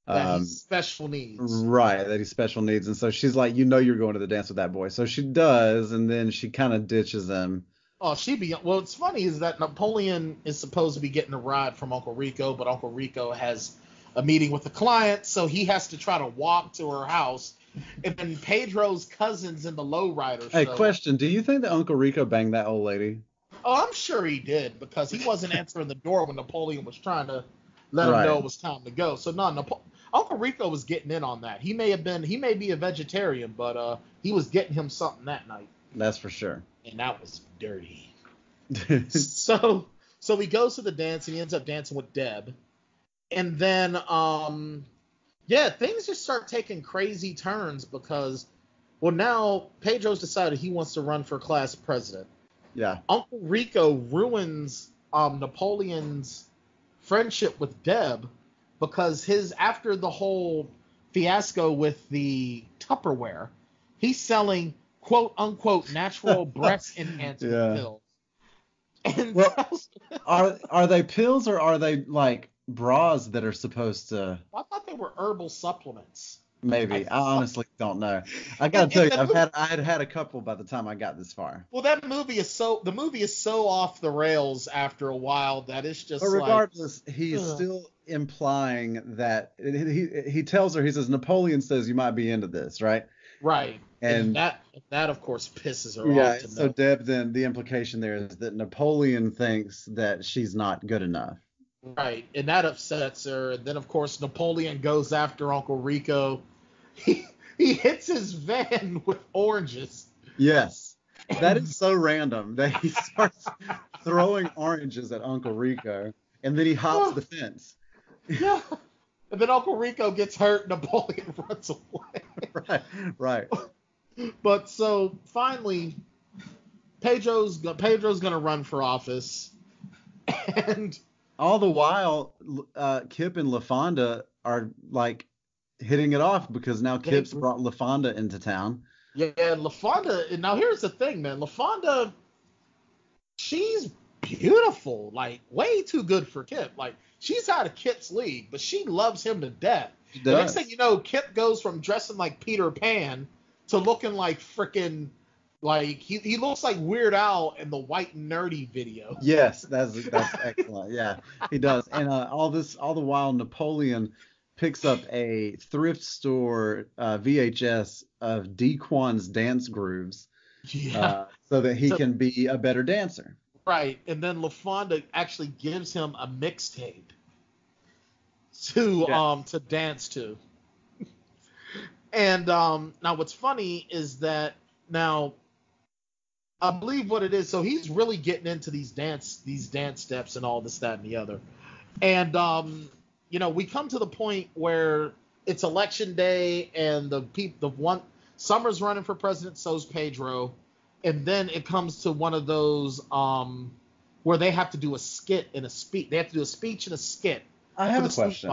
that he's special needs. Right, that he's special needs. And so she's like, you're going to the dance with that boy. So she does, and then she kind of ditches him. Oh, well, it's funny is that Napoleon is supposed to be getting a ride from Uncle Rico, but Uncle Rico has a meeting with the client, so he has to try to walk to her house. And then Pedro's cousin's in the lowrider. Hey, question. Do you think that Uncle Rico banged that old lady? Oh, I'm sure he did, because he wasn't answering the door when Napoleon was trying to let him know it was time to go. So no, Uncle Rico was getting in on that. He may be a vegetarian, but he was getting him something that night. That's for sure. And that was dirty. So he goes to the dance and he ends up dancing with Deb. And then things just start taking crazy turns because now Pedro's decided he wants to run for class president. Yeah. Uncle Rico ruins Napoleon's friendship with Deb because after the whole fiasco with the Tupperware, he's selling quote unquote natural breast enhancement pills. And are they pills or are they like bras that are supposed to? I thought they were herbal supplements. Maybe. I honestly don't know. I gotta tell you, I had a couple by the time I got this far. Well, the movie is so off the rails after a while that it's just. But regardless, he's still implying that he tells her, he says, Napoleon says you might be into this, right? Right. And that of course pisses her off. Yeah. So Deb, then the implication there is that Napoleon thinks that she's not good enough. Right, and that upsets her. And then, of course, Napoleon goes after Uncle Rico. He hits his van with oranges. Yes, that is so random that he starts throwing oranges at Uncle Rico, and then he hops the fence. Yeah, and then Uncle Rico gets hurt. Napoleon runs away. Right. But so finally, Pedro's gonna run for office, and all the while, Kip and LaFonda are like hitting it off because now Kip's brought LaFonda into town. Yeah, LaFonda. Now here's the thing, man. LaFonda, she's beautiful, like way too good for Kip. Like she's out of Kip's league, but she loves him to death. The next thing you know, Kip goes from dressing like Peter Pan to looking like freaking. Like he looks like Weird Al in the White Nerdy video. Yes, that's excellent. Yeah, he does. And all the while, Napoleon picks up a thrift store VHS of Dequan's dance grooves, so that he can be a better dancer. Right, and then LaFonda actually gives him a mixtape to dance to. And now what's funny is that now. I believe what it is. So he's really getting into these dance steps and all this, that, and the other. And we come to the point where it's election day and Summer's running for president, so's Pedro, and then it comes to one of those where they have to do a skit and a speech. They have to do a speech and a skit. I have a question.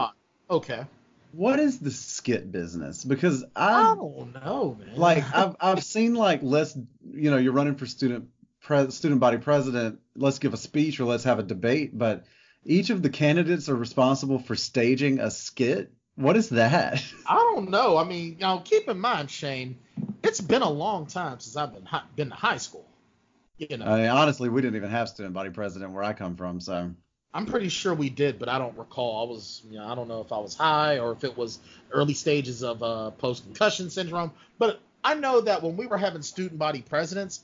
Okay. What is the skit business? Because I don't know, man. Like I've seen like you're running for student body president. Let's give a speech or let's have a debate. But each of the candidates are responsible for staging a skit. What is that? I don't know. I mean, keep in mind, Shane, it's been a long time since I've been to high school. I mean, honestly, we didn't even have student body president where I come from, so. I'm pretty sure we did, but I don't recall. I don't know if I was high or if it was early stages of post-concussion syndrome. But I know that when we were having student body presidents,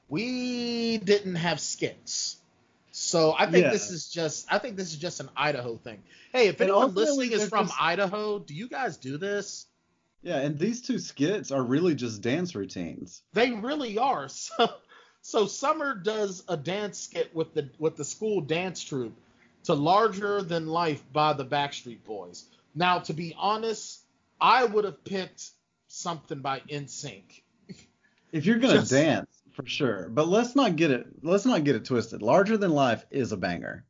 we didn't have skits. So I think this is just an Idaho thing. Hey, if anyone listening is from Idaho, do you guys do this? Yeah, and these two skits are really just dance routines. They really are. So Summer does a dance skit with the school dance troupe to Larger Than Life by the Backstreet Boys. Now, to be honest, I would have picked something by NSYNC. If you're gonna dance, for sure. But let's not get it twisted. Larger Than Life is a banger.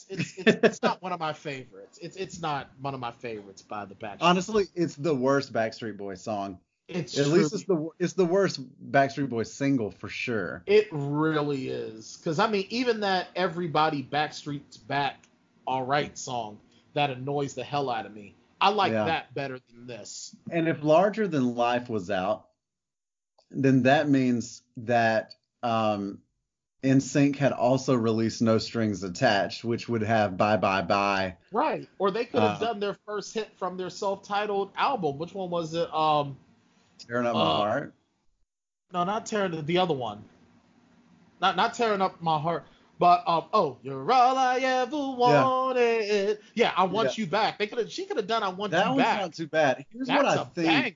It's not one of my favorites. It's not one of my favorites by the Backstreet Boys. Honestly, it's the worst Backstreet Boys song. It's the worst Backstreet Boys single for sure. It really is. Because, I mean, even that Everybody Backstreet's Back All Right song, that annoys the hell out of me. I like that better than this. And if Larger Than Life was out, then that means that NSYNC had also released No Strings Attached, which would have Bye Bye Bye. Right. Or they could have done their first hit from their self-titled album. Which one was it? Tearing Up My Heart? No, not Tearing, the other one. Not Tearing Up My Heart, but You're All I Ever Wanted. Yeah, I Want You Back. She could have done I Want You Back. That one's not too bad. Banger.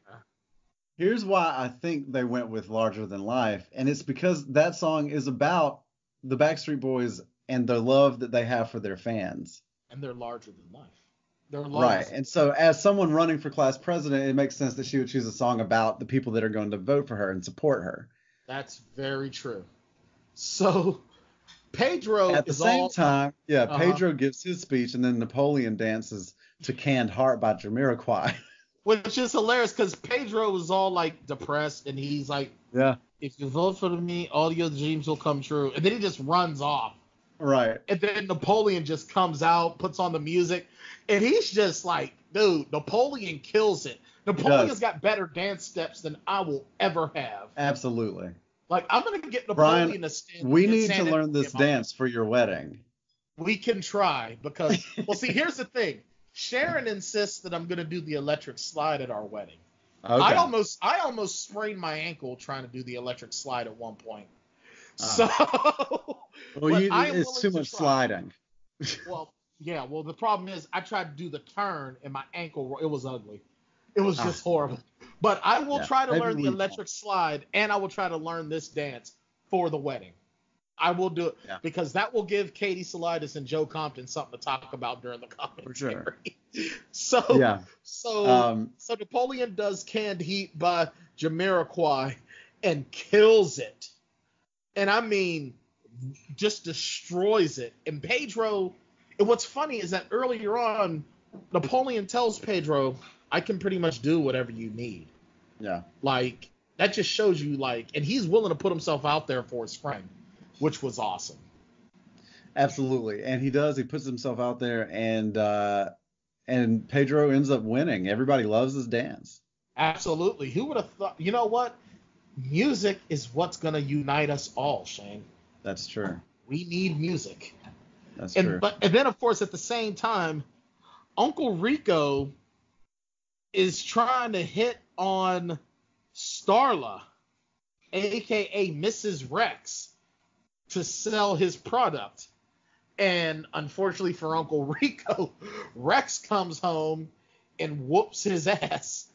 Here's why I think they went with Larger Than Life, and it's because that song is about the Backstreet Boys and the love that they have for their fans. And they're larger than life. Right. And so as someone running for class president, it makes sense that she would choose a song about the people that are going to vote for her and support her. That's very true. So Pedro At the is same all time, Pedro gives his speech, and then Napoleon dances to Canned Heart by Jamiroquai. which is hilarious because Pedro was all like depressed, and he's like, Yeah. if you vote for me, all your dreams will come true. And then he just runs off. Right. And then Napoleon just comes out, puts on the music, and he's just like, dude, Napoleon kills it. Napoleon's got better dance steps than I will ever have. Absolutely. Like, I'm going to get Napoleon Brian, to stand. we need to learn this dance for your wedding. We can try because, well, see, here's the thing. Sharon insists that I'm going to do the electric slide at our wedding. Okay. I almost sprained my ankle trying to do the electric slide at one point. So, it's too much sliding. Well, yeah. Well, the problem is I tried to do the turn and my ankle, it was ugly. It was just horrible. But I will try to learn the electric slide, and I will try to learn this dance for the wedding. I will do it because that will give Katie Salidas and Joe Compton something to talk about during the commentary. For sure. So Napoleon does Canned Heat by Jamiroquai and kills it. And I mean, just destroys it. And Pedro, and what's funny is that earlier on, Napoleon tells Pedro, I can pretty much do whatever you need. Yeah. Like, that just shows you, like, and he's willing to put himself out there for his friend, which was awesome. Absolutely. And he does. He puts himself out there, and Pedro ends up winning. Everybody loves his dance. Absolutely. Who would have thought? You know what? Music is what's going to unite us all, Shane. That's true. We need music. That's true. And then, of course, at the same time, Uncle Rico is trying to hit on Starla, a.k.a. Mrs. Rex, to sell his product. And unfortunately for Uncle Rico, Rex comes home and whoops his ass.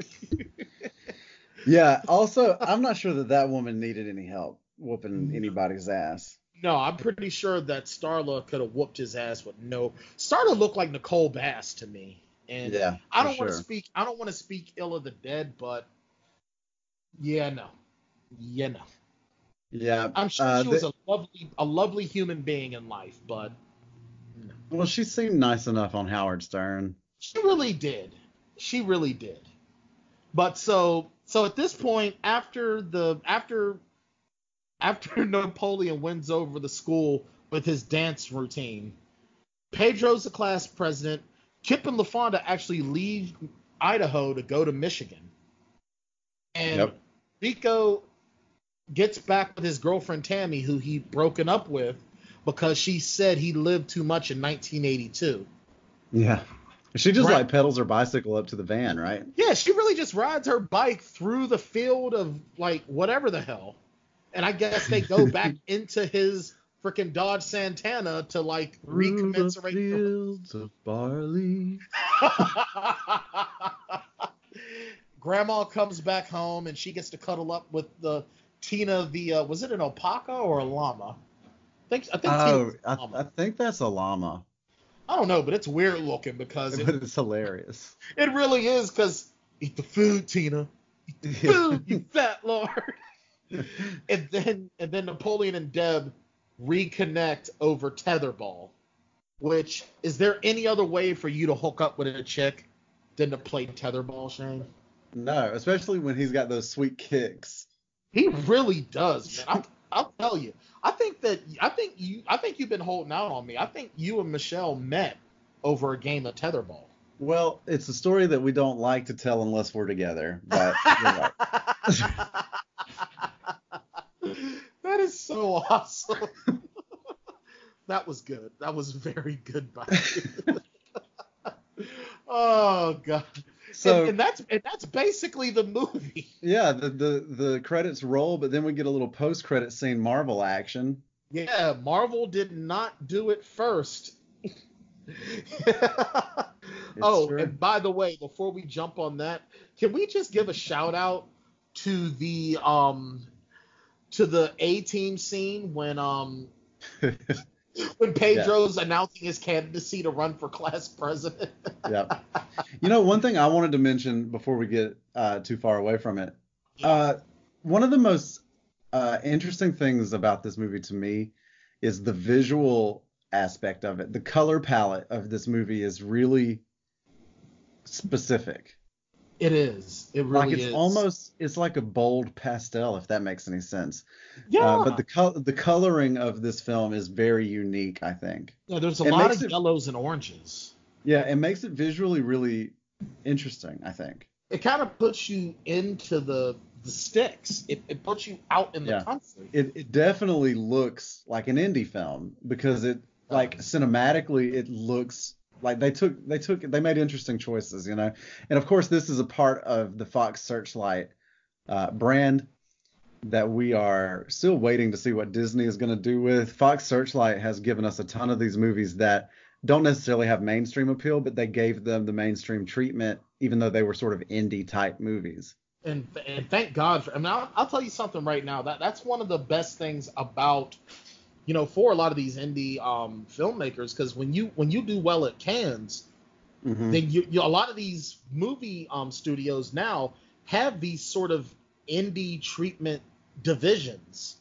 Yeah. Also, I'm not sure that woman needed any help whooping anybody's ass. No, I'm pretty sure that Starla could have whooped his ass with no. Starla looked like Nicole Bass to me, and I don't want to speak. I don't want to speak ill of the dead, but yeah, no. Yeah, I'm sure she was a lovely human being in life, but no. Well, she seemed nice enough on Howard Stern. She really did. But so at this point, after Napoleon wins over the school with his dance routine, Pedro's the class president. Kip and LaFonda actually leave Idaho to go to Michigan. And Rico gets back with his girlfriend Tammy, who he'd broken up with because she said he lived too much in 1982. Yeah. She just like pedals her bicycle up to the van, right? Yeah, she really just rides her bike through the field of like whatever the hell. And I guess they go back into his freaking Dodge Santana to like recommensurate. The fields of barley. Grandma comes back home and she gets to cuddle up with the Tina. Was it an alpaca or a llama? I think that's a llama. I don't know, but it's weird looking because it's hilarious. It really is because eat the food, Tina. Eat the food, you fat lord. and then Napoleon and Deb reconnect over tetherball. Which, is there any other way for you to hook up with a chick than to play tetherball, Shane? No, especially when he's got those sweet kicks. He really does, man. I'll tell you. I think you've been holding out on me. I think you and Michelle met over a game of tetherball. Well, it's a story that we don't like to tell unless we're together. But you're right. That is so awesome. That was good. That was very good by you. Oh God. So and that's basically the movie. Yeah, the credits roll, but then we get a little post-credit scene Marvel action. Yeah, Marvel did not do it first. True. And by the way, before we jump on that, can we just give a shout out to the A-Team scene when Pedro's announcing his candidacy to run for class president? Yeah. You know, one thing I wanted to mention before we get too far away from it, one of the most interesting things about this movie to me is the visual aspect of it. The color palette of this movie is really specific. It is. It Like really it's is. almost it's like a bold pastel, if that makes any sense. Yeah. But the coloring of this film is very unique, I think. Yeah, there's a It lot makes of it yellows and oranges. Yeah, it makes it visually really interesting, I think. It kind of puts you into the sticks. It puts you out in the Yeah. country. It definitely looks like an indie film because it like cinematically it looks like they made interesting choices, you know. And of course this is a part of the Fox Searchlight brand that we are still waiting to see what Disney is going to do with. Fox Searchlight has given us a ton of these movies that don't necessarily have mainstream appeal, but they gave them the mainstream treatment, even though they were sort of indie type movies. And thank God for. I mean, I'll tell you something right now. That's one of the best things about, for a lot of these indie filmmakers, because when you do well at Cannes, then you a lot of these movie studios now have these sort of indie treatment divisions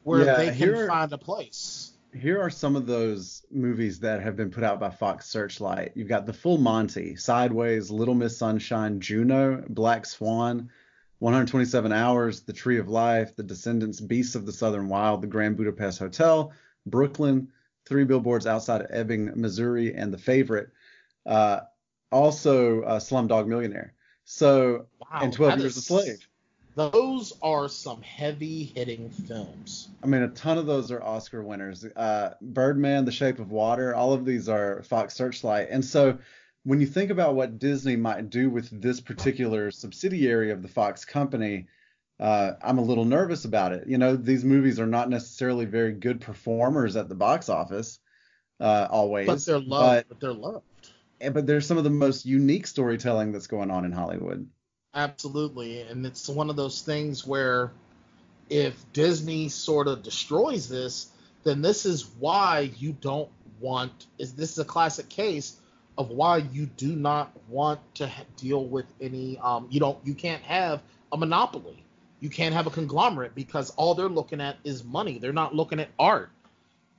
where they can find a place. Here are some of those movies that have been put out by Fox Searchlight. You've got The Full Monty, Sideways, Little Miss Sunshine, Juno, Black Swan, 127 Hours, The Tree of Life, The Descendants, Beasts of the Southern Wild, The Grand Budapest Hotel, Brooklyn, Three Billboards Outside of Ebbing, Missouri, and The Favorite. Also Slumdog Millionaire. So, and 12 Years a Slave. Those are some heavy-hitting films. I mean, a ton of those are Oscar winners. Birdman, The Shape of Water, all of these are Fox Searchlight. And so when you think about what Disney might do with this particular subsidiary of the Fox company, I'm a little nervous about it. These movies are not necessarily very good performers at the box office, always. But they're loved. But there's some of the most unique storytelling that's going on in Hollywood. Absolutely. And it's one of those things where if Disney sort of destroys this, then this is why you don't want – this is a classic case of why you do not want to deal with any you can't have a monopoly. You can't have a conglomerate because all they're looking at is money. They're not looking at art.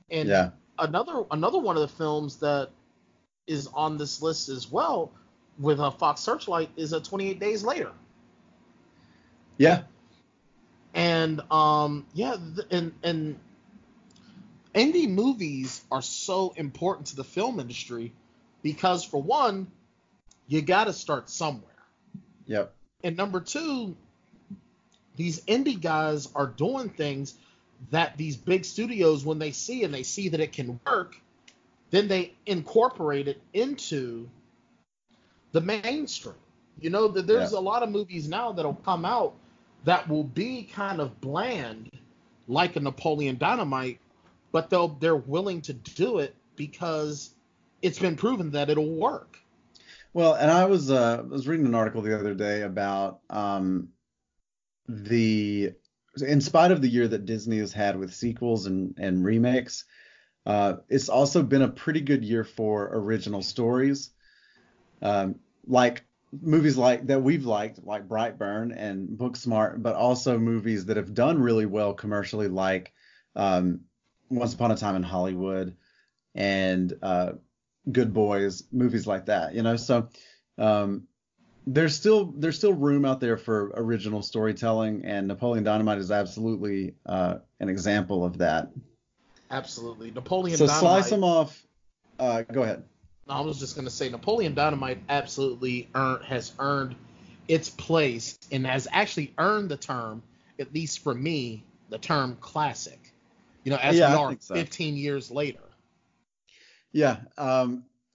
And another one of the films that is on this list as well with a Fox Searchlight is 28 Days Later. Yeah. And and indie movies are so important to the film industry because, for one, you got to start somewhere. Yep. And number two, these indie guys are doing things that these big studios, when they see that it can work, then they incorporate it into the mainstream. There's a lot of movies now that'll come out that will be kind of bland, like a Napoleon Dynamite, but they're willing to do it because it's been proven that it'll work. Well, and I was reading an article the other day about in spite of the year that Disney has had with sequels and remakes, it's also been a pretty good year for original stories. Like movies like that we've liked, like Brightburn and Booksmart, but also movies that have done really well commercially, like Once Upon a Time in Hollywood and Good Boys, movies like that. So there's still room out there for original storytelling, and Napoleon Dynamite is absolutely an example of that. Absolutely. Napoleon So Dynamite. slice them off. Go ahead. I was just going to say Napoleon Dynamite absolutely has earned its place and has actually earned the term, at least for me, the term classic. As we are 15 years later. Yeah.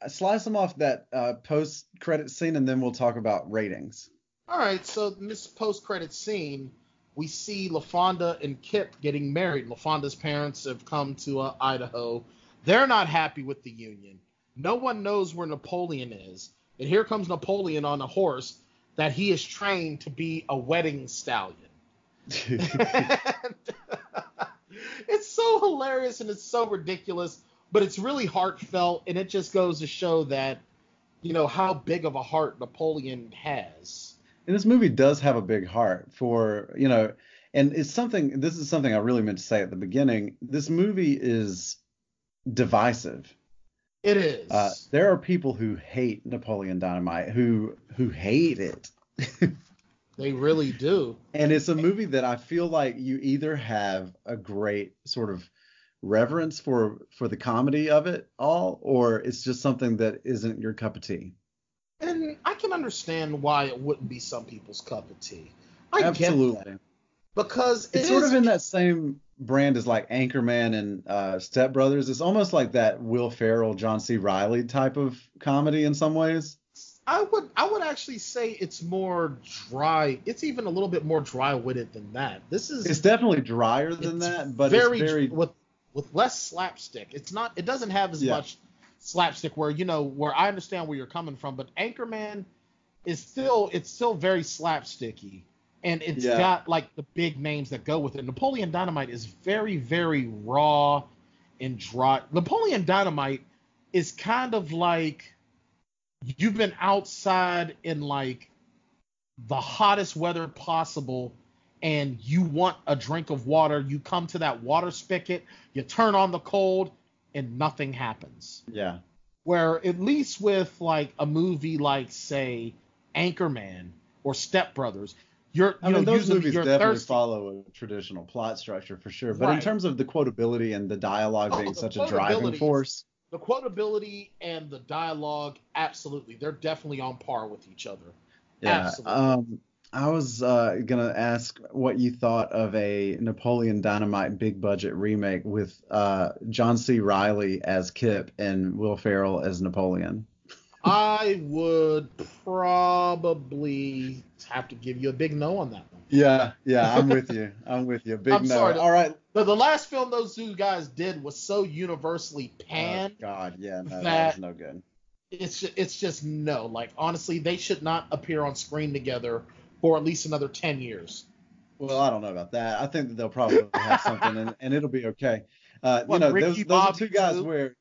Slice them off that post-credit scene, and then we'll talk about ratings. All right. So in this post-credit scene, we see LaFonda and Kip getting married. LaFonda's parents have come to Idaho. They're not happy with the union. No one knows where Napoleon is. And here comes Napoleon on a horse that he is trained to be a wedding stallion. It's so hilarious and it's so ridiculous, but it's really heartfelt, and it just goes to show that, how big of a heart Napoleon has. And this movie does have a big heart for, And this is something I really meant to say at the beginning. This movie is divisive. It is. There are people who hate Napoleon Dynamite, who hate it. They really do. And it's a movie that I feel like you either have a great sort of reverence for the comedy of it all, or it's just something that isn't your cup of tea. And I can understand why it wouldn't be some people's cup of tea. I Absolutely. get that. Because it's sort of in that same brand as like Anchorman and Step Brothers. It's almost like that Will Ferrell, John C. Reilly type of comedy in some ways. I would actually say it's more dry. It's even a little bit more dry-witted than that. It's definitely drier than that, but it's very with less slapstick. It doesn't have as much slapstick where I understand where you're coming from, but Anchorman is still very slapsticky. And it's got like the big names that go with it. Napoleon Dynamite is very, very raw and dry. Napoleon Dynamite is kind of like you've been outside in like the hottest weather possible and you want a drink of water. You come to that water spigot, you turn on the cold, and nothing happens. Yeah. Where at least with like a movie like, say, Anchorman or Step Brothers, those movies definitely thirsty. follow a traditional plot structure for sure. But in terms of the quotability and the dialogue being such a driving force. The quotability and the dialogue, absolutely. They're definitely on par with each other. Yeah. Absolutely. I was going to ask what you thought of a Napoleon Dynamite big budget remake with John C. Reilly as Kip and Will Ferrell as Napoleon. I would probably have to give you a big no on that one. Yeah, I'm with you. Big no. Sorry, all right. The last film those two guys did was so universally panned. Oh, God, yeah, no, that was no good. It's just no. Like, honestly, they should not appear on screen together for at least another 10 years. Well, I don't know about that. I think that they'll probably have something, and it'll be okay. Those are two guys where...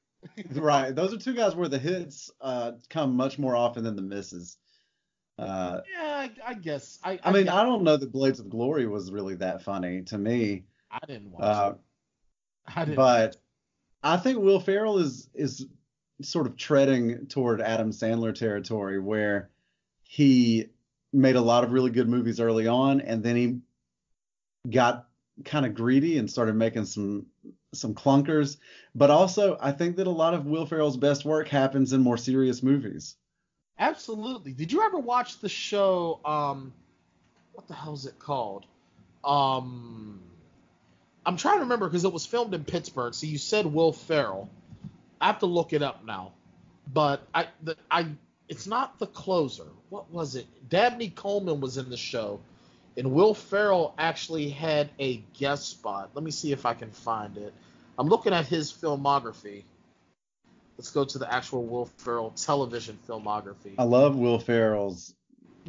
Right. Those are two guys where the hits come much more often than the misses. I guess. I don't know that Blades of Glory was really that funny to me. I didn't watch it. But I think Will Ferrell is sort of treading toward Adam Sandler territory where he made a lot of really good movies early on, and then he got kind of greedy and started making some clunkers. But also, I think that a lot of Will Ferrell's best work happens in more serious movies. Absolutely. Did you ever watch the show, what the hell is it called? I'm trying to remember because it was filmed in Pittsburgh. So you said Will Ferrell. I have to look it up now. But it's not The Closer. What was it? Dabney Coleman was in the show. And Will Ferrell actually had a guest spot. Let me see if I can find it. I'm looking at his filmography. Let's go to the actual Will Ferrell television filmography. I love Will Ferrell's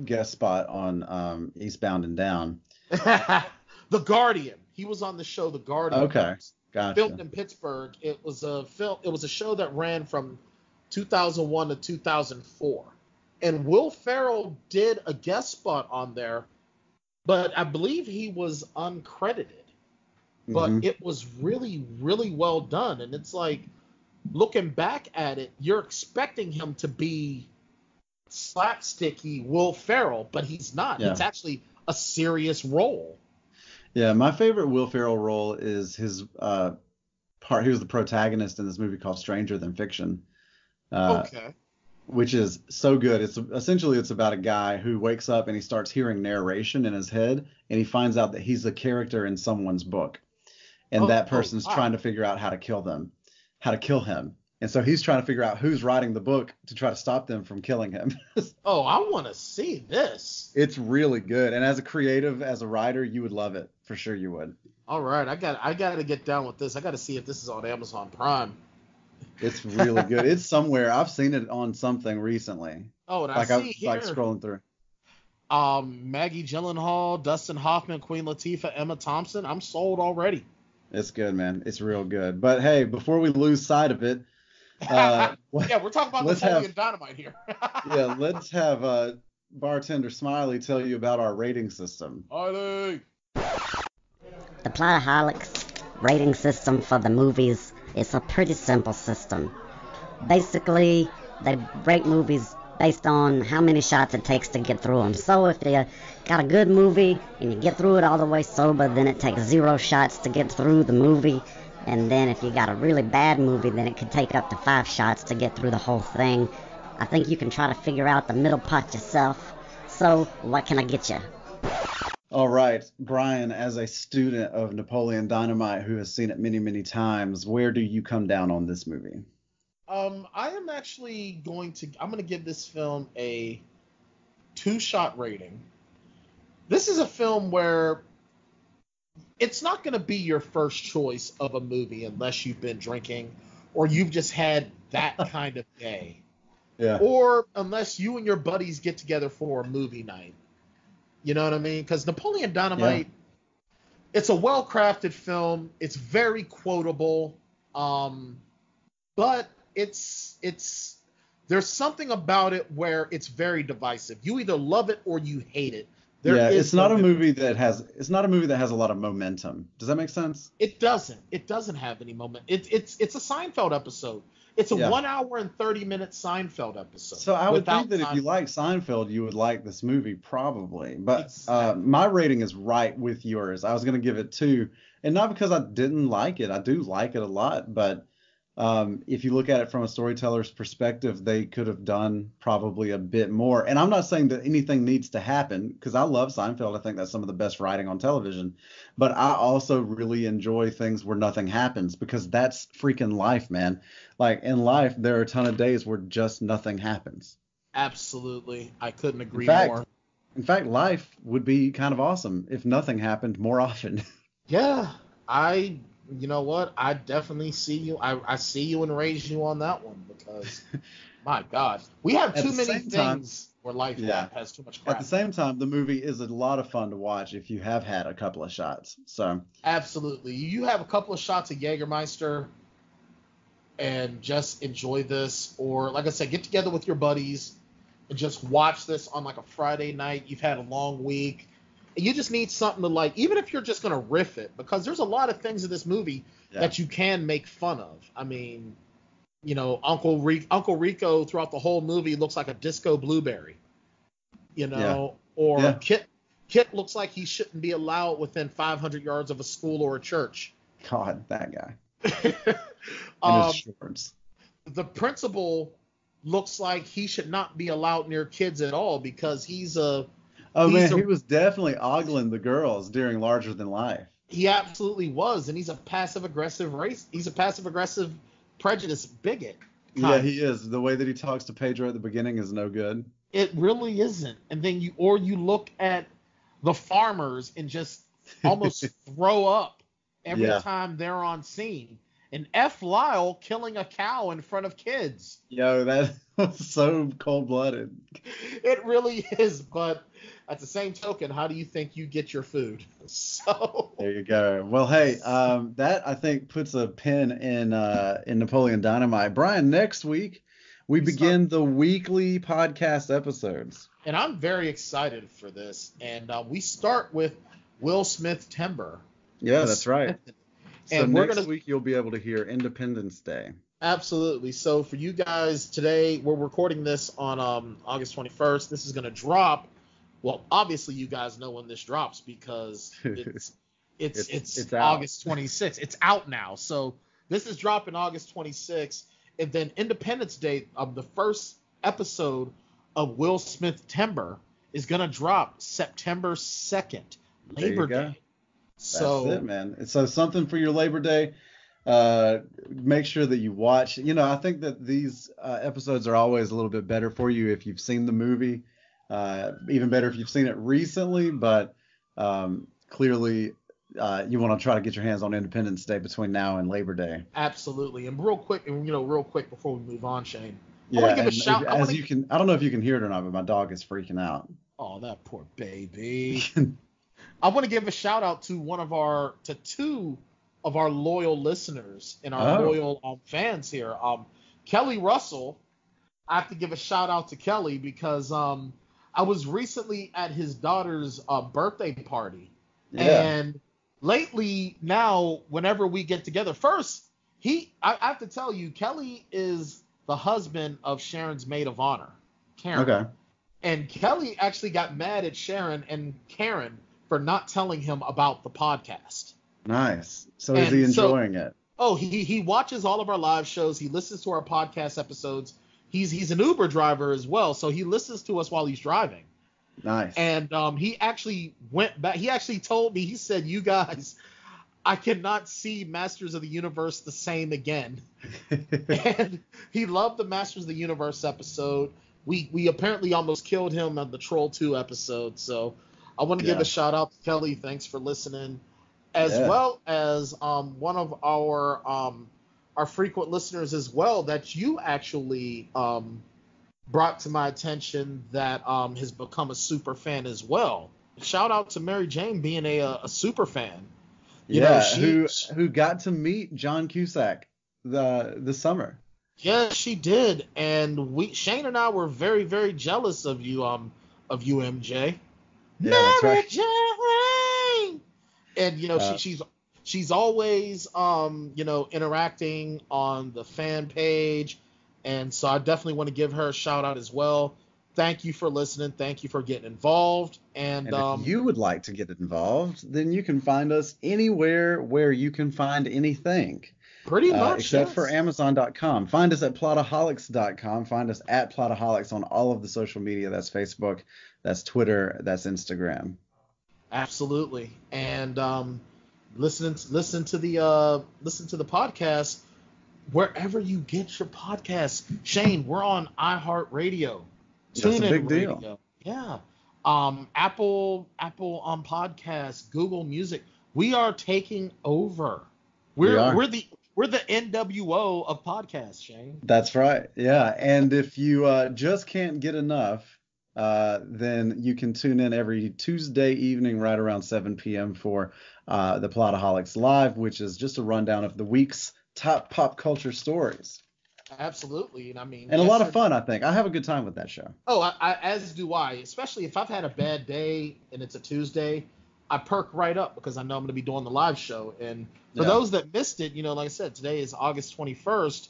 guest spot on Eastbound and Down. The Guardian. He was on the show The Guardian. Okay, gotcha. Filmed in Pittsburgh. It was a show that ran from 2001 to 2004. And Will Ferrell did a guest spot on there, but I believe he was uncredited. But it was really, really well done. And it's like, looking back at it, you're expecting him to be slapsticky Will Ferrell, but he's not. Yeah. It's actually a serious role. Yeah, my favorite Will Ferrell role is his part. He was the protagonist in this movie called Stranger Than Fiction. Okay. Which is so good. It's about a guy who wakes up and he starts hearing narration in his head, and he finds out that he's a character in someone's book, and that person's trying to figure out how to kill him. And so he's trying to figure out who's writing the book to try to stop them from killing him. Oh, I want to see this. It's really good. And as a creative, as a writer, you would love it. For sure you would. All right. I got to get down with this. I got to see if this is on Amazon Prime. It's really good. It's somewhere. I've seen it on something recently. Oh, and I see here. Like scrolling through. Maggie Gyllenhaal, Dustin Hoffman, Queen Latifah, Emma Thompson. I'm sold already. It's good, man. It's real good. But hey, before we lose sight of it, yeah, we're talking about Napoleon Dynamite here. Yeah, let's have bartender Smiley tell you about our rating system. Smiley. The Plotaholics rating system for the movies is a pretty simple system. Basically, they rate movies based on how many shots it takes to get through them. So if you got a good movie and you get through it all the way sober, then it takes 0 shots to get through the movie. And then if you got a really bad movie, then it could take up to 5 shots to get through the whole thing. I think you can try to figure out the middle part yourself. So, what can I get you? All right, Brian, as a student of Napoleon Dynamite who has seen it many, many times, where do you come down on this movie? I am actually I'm going to give this film a 2-shot rating. This is a film where it's not going to be your first choice of a movie unless you've been drinking or you've just had that kind of day. Yeah. Or unless you and your buddies get together for a movie night. You know what I mean? Because Napoleon Dynamite, it's a well-crafted film. It's very quotable. But there's something about it where it's very divisive. You either love it or you hate it. It's not a movie that has a lot of momentum. Does that make sense? It doesn't have any moment. It's a Seinfeld episode. It's a 1 hour and 30-minute Seinfeld episode. So I would think that if you like Seinfeld, you would like this movie probably. But exactly. My rating is right with yours. I was going to give it 2, and not because I didn't like it. I do like it a lot, but if you look at it from a storyteller's perspective, they could have done probably a bit more. And I'm not saying that anything needs to happen, because I love Seinfeld. I think that's some of the best writing on television. But I also really enjoy things where nothing happens, because that's freaking life, man. Like in life, there are a ton of days where just nothing happens. Absolutely. I couldn't agree more. In fact, life would be kind of awesome if nothing happened more often. Yeah, you know what? I definitely see you. I see you and raise you on that one, because, my God, we have too many things where life has too much crap. At the same time, the movie is a lot of fun to watch if you have had a couple of shots. So absolutely, you have a couple of shots of Jägermeister and just enjoy this, or like I said, get together with your buddies and just watch this on like a Friday night. You've had a long week. You just need something to like, even if you're just going to riff it, because there's a lot of things in this movie that you can make fun of. I mean, you know, Uncle Rico throughout the whole movie looks like a disco blueberry, you know, or Kit looks like he shouldn't be allowed within 500 yards of a school or a church. God, that guy. In his shorts. The principal looks like he should not be allowed near kids at all, because he was definitely ogling the girls during Larger Than Life. He absolutely was, and he's a passive aggressive prejudice bigot. Yeah, he is. The way that he talks to Pedro at the beginning is no good. It really isn't. And then you look at the farmers and just almost throw up every time they're on scene. And F. Lyle killing a cow in front of kids. Yo, that was so cold-blooded. It really is, but at the same token, how do you think you get your food? So there you go. Well, hey, that I think puts a pin in Napoleon Dynamite. Brian, next week we begin the weekly podcast episodes, and I'm very excited for this. And we start with Will Smith-Tember. Yeah, that's right. So next week you'll be able to hear Independence Day. Absolutely. So for you guys today, we're recording this on August 21st. This is going to drop. Well, obviously you guys know when this drops, because it's August 26th. It's out now. So this is dropping August 26th, and then Independence Day of the first episode of Will Smith-Tember is going to drop September 2nd, Labor Day. So that's it, man. So something for your Labor Day. Make sure that you watch. You know, I think that these episodes are always a little bit better for you if you've seen the movie. Even better if you've seen it recently. But clearly, you want to try to get your hands on Independence Day between now and Labor Day. Absolutely. And real quick before we move on, Shane. I want to give a shout. I don't know if you can hear it or not, but my dog is freaking out. Oh, that poor baby. I want to give a shout out to two of our loyal listeners and our loyal fans here. Kelly Russell. I have to give a shout out to Kelly because I was recently at his daughter's birthday party, and lately now, whenever we get together, first, I have to tell you, Kelly is the husband of Sharon's maid of honor, Karen. Okay. And Kelly actually got mad at Sharon and Karen for not telling him about the podcast. Nice. So is he enjoying it? Oh, he watches all of our live shows. He listens to our podcast episodes. He's an Uber driver as well, so he listens to us while he's driving. Nice. And he actually went back. He actually told me, he said, "You guys, I cannot see Masters of the Universe the same again." And he loved the Masters of the Universe episode. We apparently almost killed him on the Troll 2 episode. So I want to give a shout out to Kelly. Thanks for listening. As well as one of our frequent listeners as well that you actually brought to my attention that has become a super fan as well. Shout out to Mary Jane being a super fan. You know, who got to meet John Cusack this summer. Yeah, she did, and Shane and I were very, very jealous of you, MJ. Yeah, Mary that's right. Jane. And you know, she's always interacting on the fan page, and so I definitely want to give her a shout out as well. Thank you for listening. Thank you for getting involved. And if you would like to get involved, then you can find us anywhere where you can find anything. Pretty much, except for Amazon.com. Find us at Plotaholics.com. Find us at Plotaholics on all of the social media. That's Facebook, that's Twitter, that's Instagram. Absolutely. And listen to the podcast wherever you get your podcasts. Shane, we're on iHeartRadio. That's a big deal. Yeah. Apple Podcasts, Google Music. We are taking over. We're the NWO of podcasts, Shane. That's right. Yeah. And if you just can't get enough, then you can tune in every Tuesday evening right around 7 p.m. for the Plotaholics Live, which is just a rundown of the week's top pop culture stories. Absolutely. And a lot of fun, I think. I have a good time with that show. Oh, as do I, especially if I've had a bad day and it's a Tuesday. I perk right up because I know I'm going to be doing the live show. And for those that missed it, like I said, today is August 21st.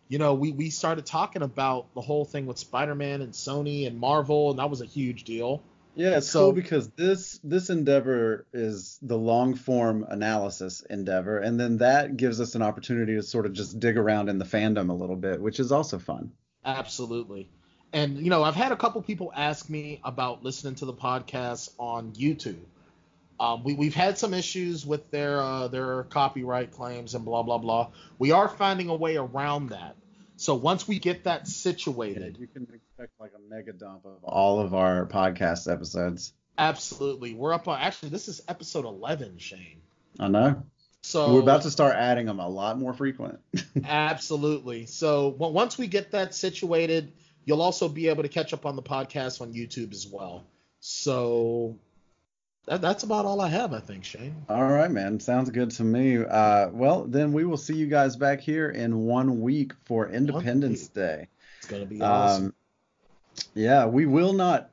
We started talking about the whole thing with Spider-Man and Sony and Marvel, and that was a huge deal. Yeah, it's cool because this endeavor is the long-form analysis endeavor, and then that gives us an opportunity to sort of just dig around in the fandom a little bit, which is also fun. Absolutely. And, I've had a couple people ask me about listening to the podcast on YouTube. We've had some issues with their copyright claims and blah, blah, blah. We are finding a way around that. So once we get that situated, you can expect like a mega dump of all of our podcast episodes. Absolutely. We're up on, actually, this is episode 11, Shane. I know. So we're about to start adding them a lot more frequent. Absolutely. So once we get that situated, you'll also be able to catch up on the podcast on YouTube as well. So that's about all I have, I think, Shane. All right, man. Sounds good to me. Well, then we will see you guys back here in 1 week for Independence Day. It's going to be awesome. Yeah, we will not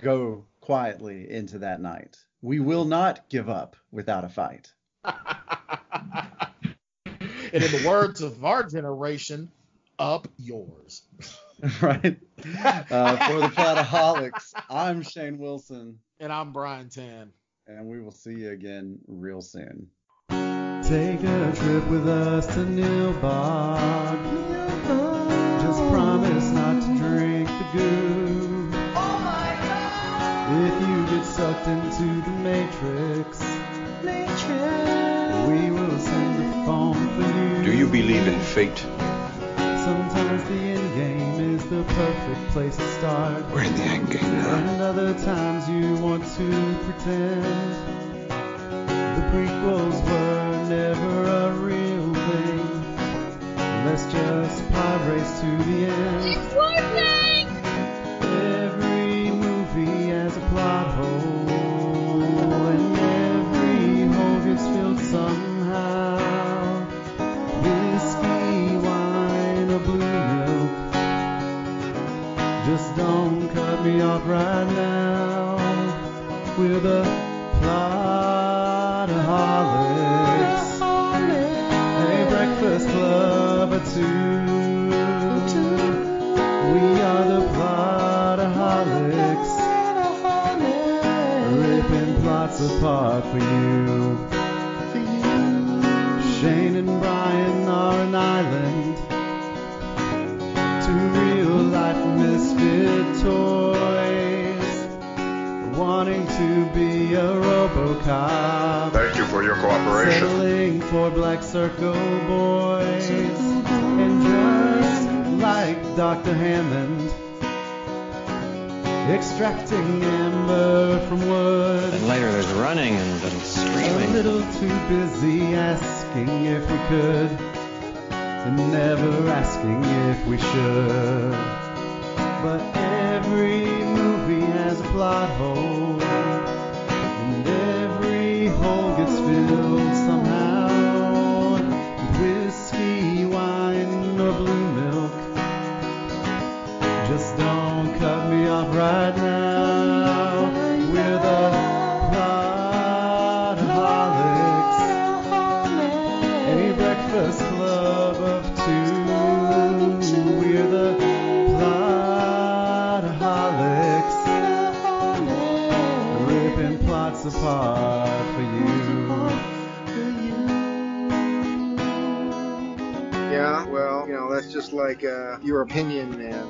go quietly into that night. We will not give up without a fight. And in the words of our generation, up yours. Right. For the Plotaholics, I'm Shane Wilson. And I'm Bryan Tan. And we will see you again real soon. Take a trip with us to Nilbog. Just promise not to drink the goo. Oh my God! If you get sucked into the Matrix, we will send a phone for you. Do you believe in fate? Sometimes the end game is the perfect place to start. We're in the end game now. And other times you want to pretend the prequels were never a real thing. Let's just pod race to the end. It's working! Every movie has a plot hole, and every hole gets filled somehow. Whiskey, wine, or blue milk. Just don't cut me off right now. We're the Plotaholics. We are the Plotaholics, ripping plots apart for you. Shane and Bryan are an island, two real-life misfit toys, wanting to be a RoboCop. Thank you for your cooperation. Settling for Black Circle boys, and just like Dr. Hammond, extracting amber from wood. And later there's running and then A screaming. little too busy asking if we could, and never asking if we should. But every movie has a plot hole, and every hole gets filled somehow with whiskey, wine, or blue milk. Just don't cut me off right now. We're the Plotaholics, a breakfast club of two. We're the Plotaholics, ripping plots apart for you. Yeah, well, that's just like your opinion, man.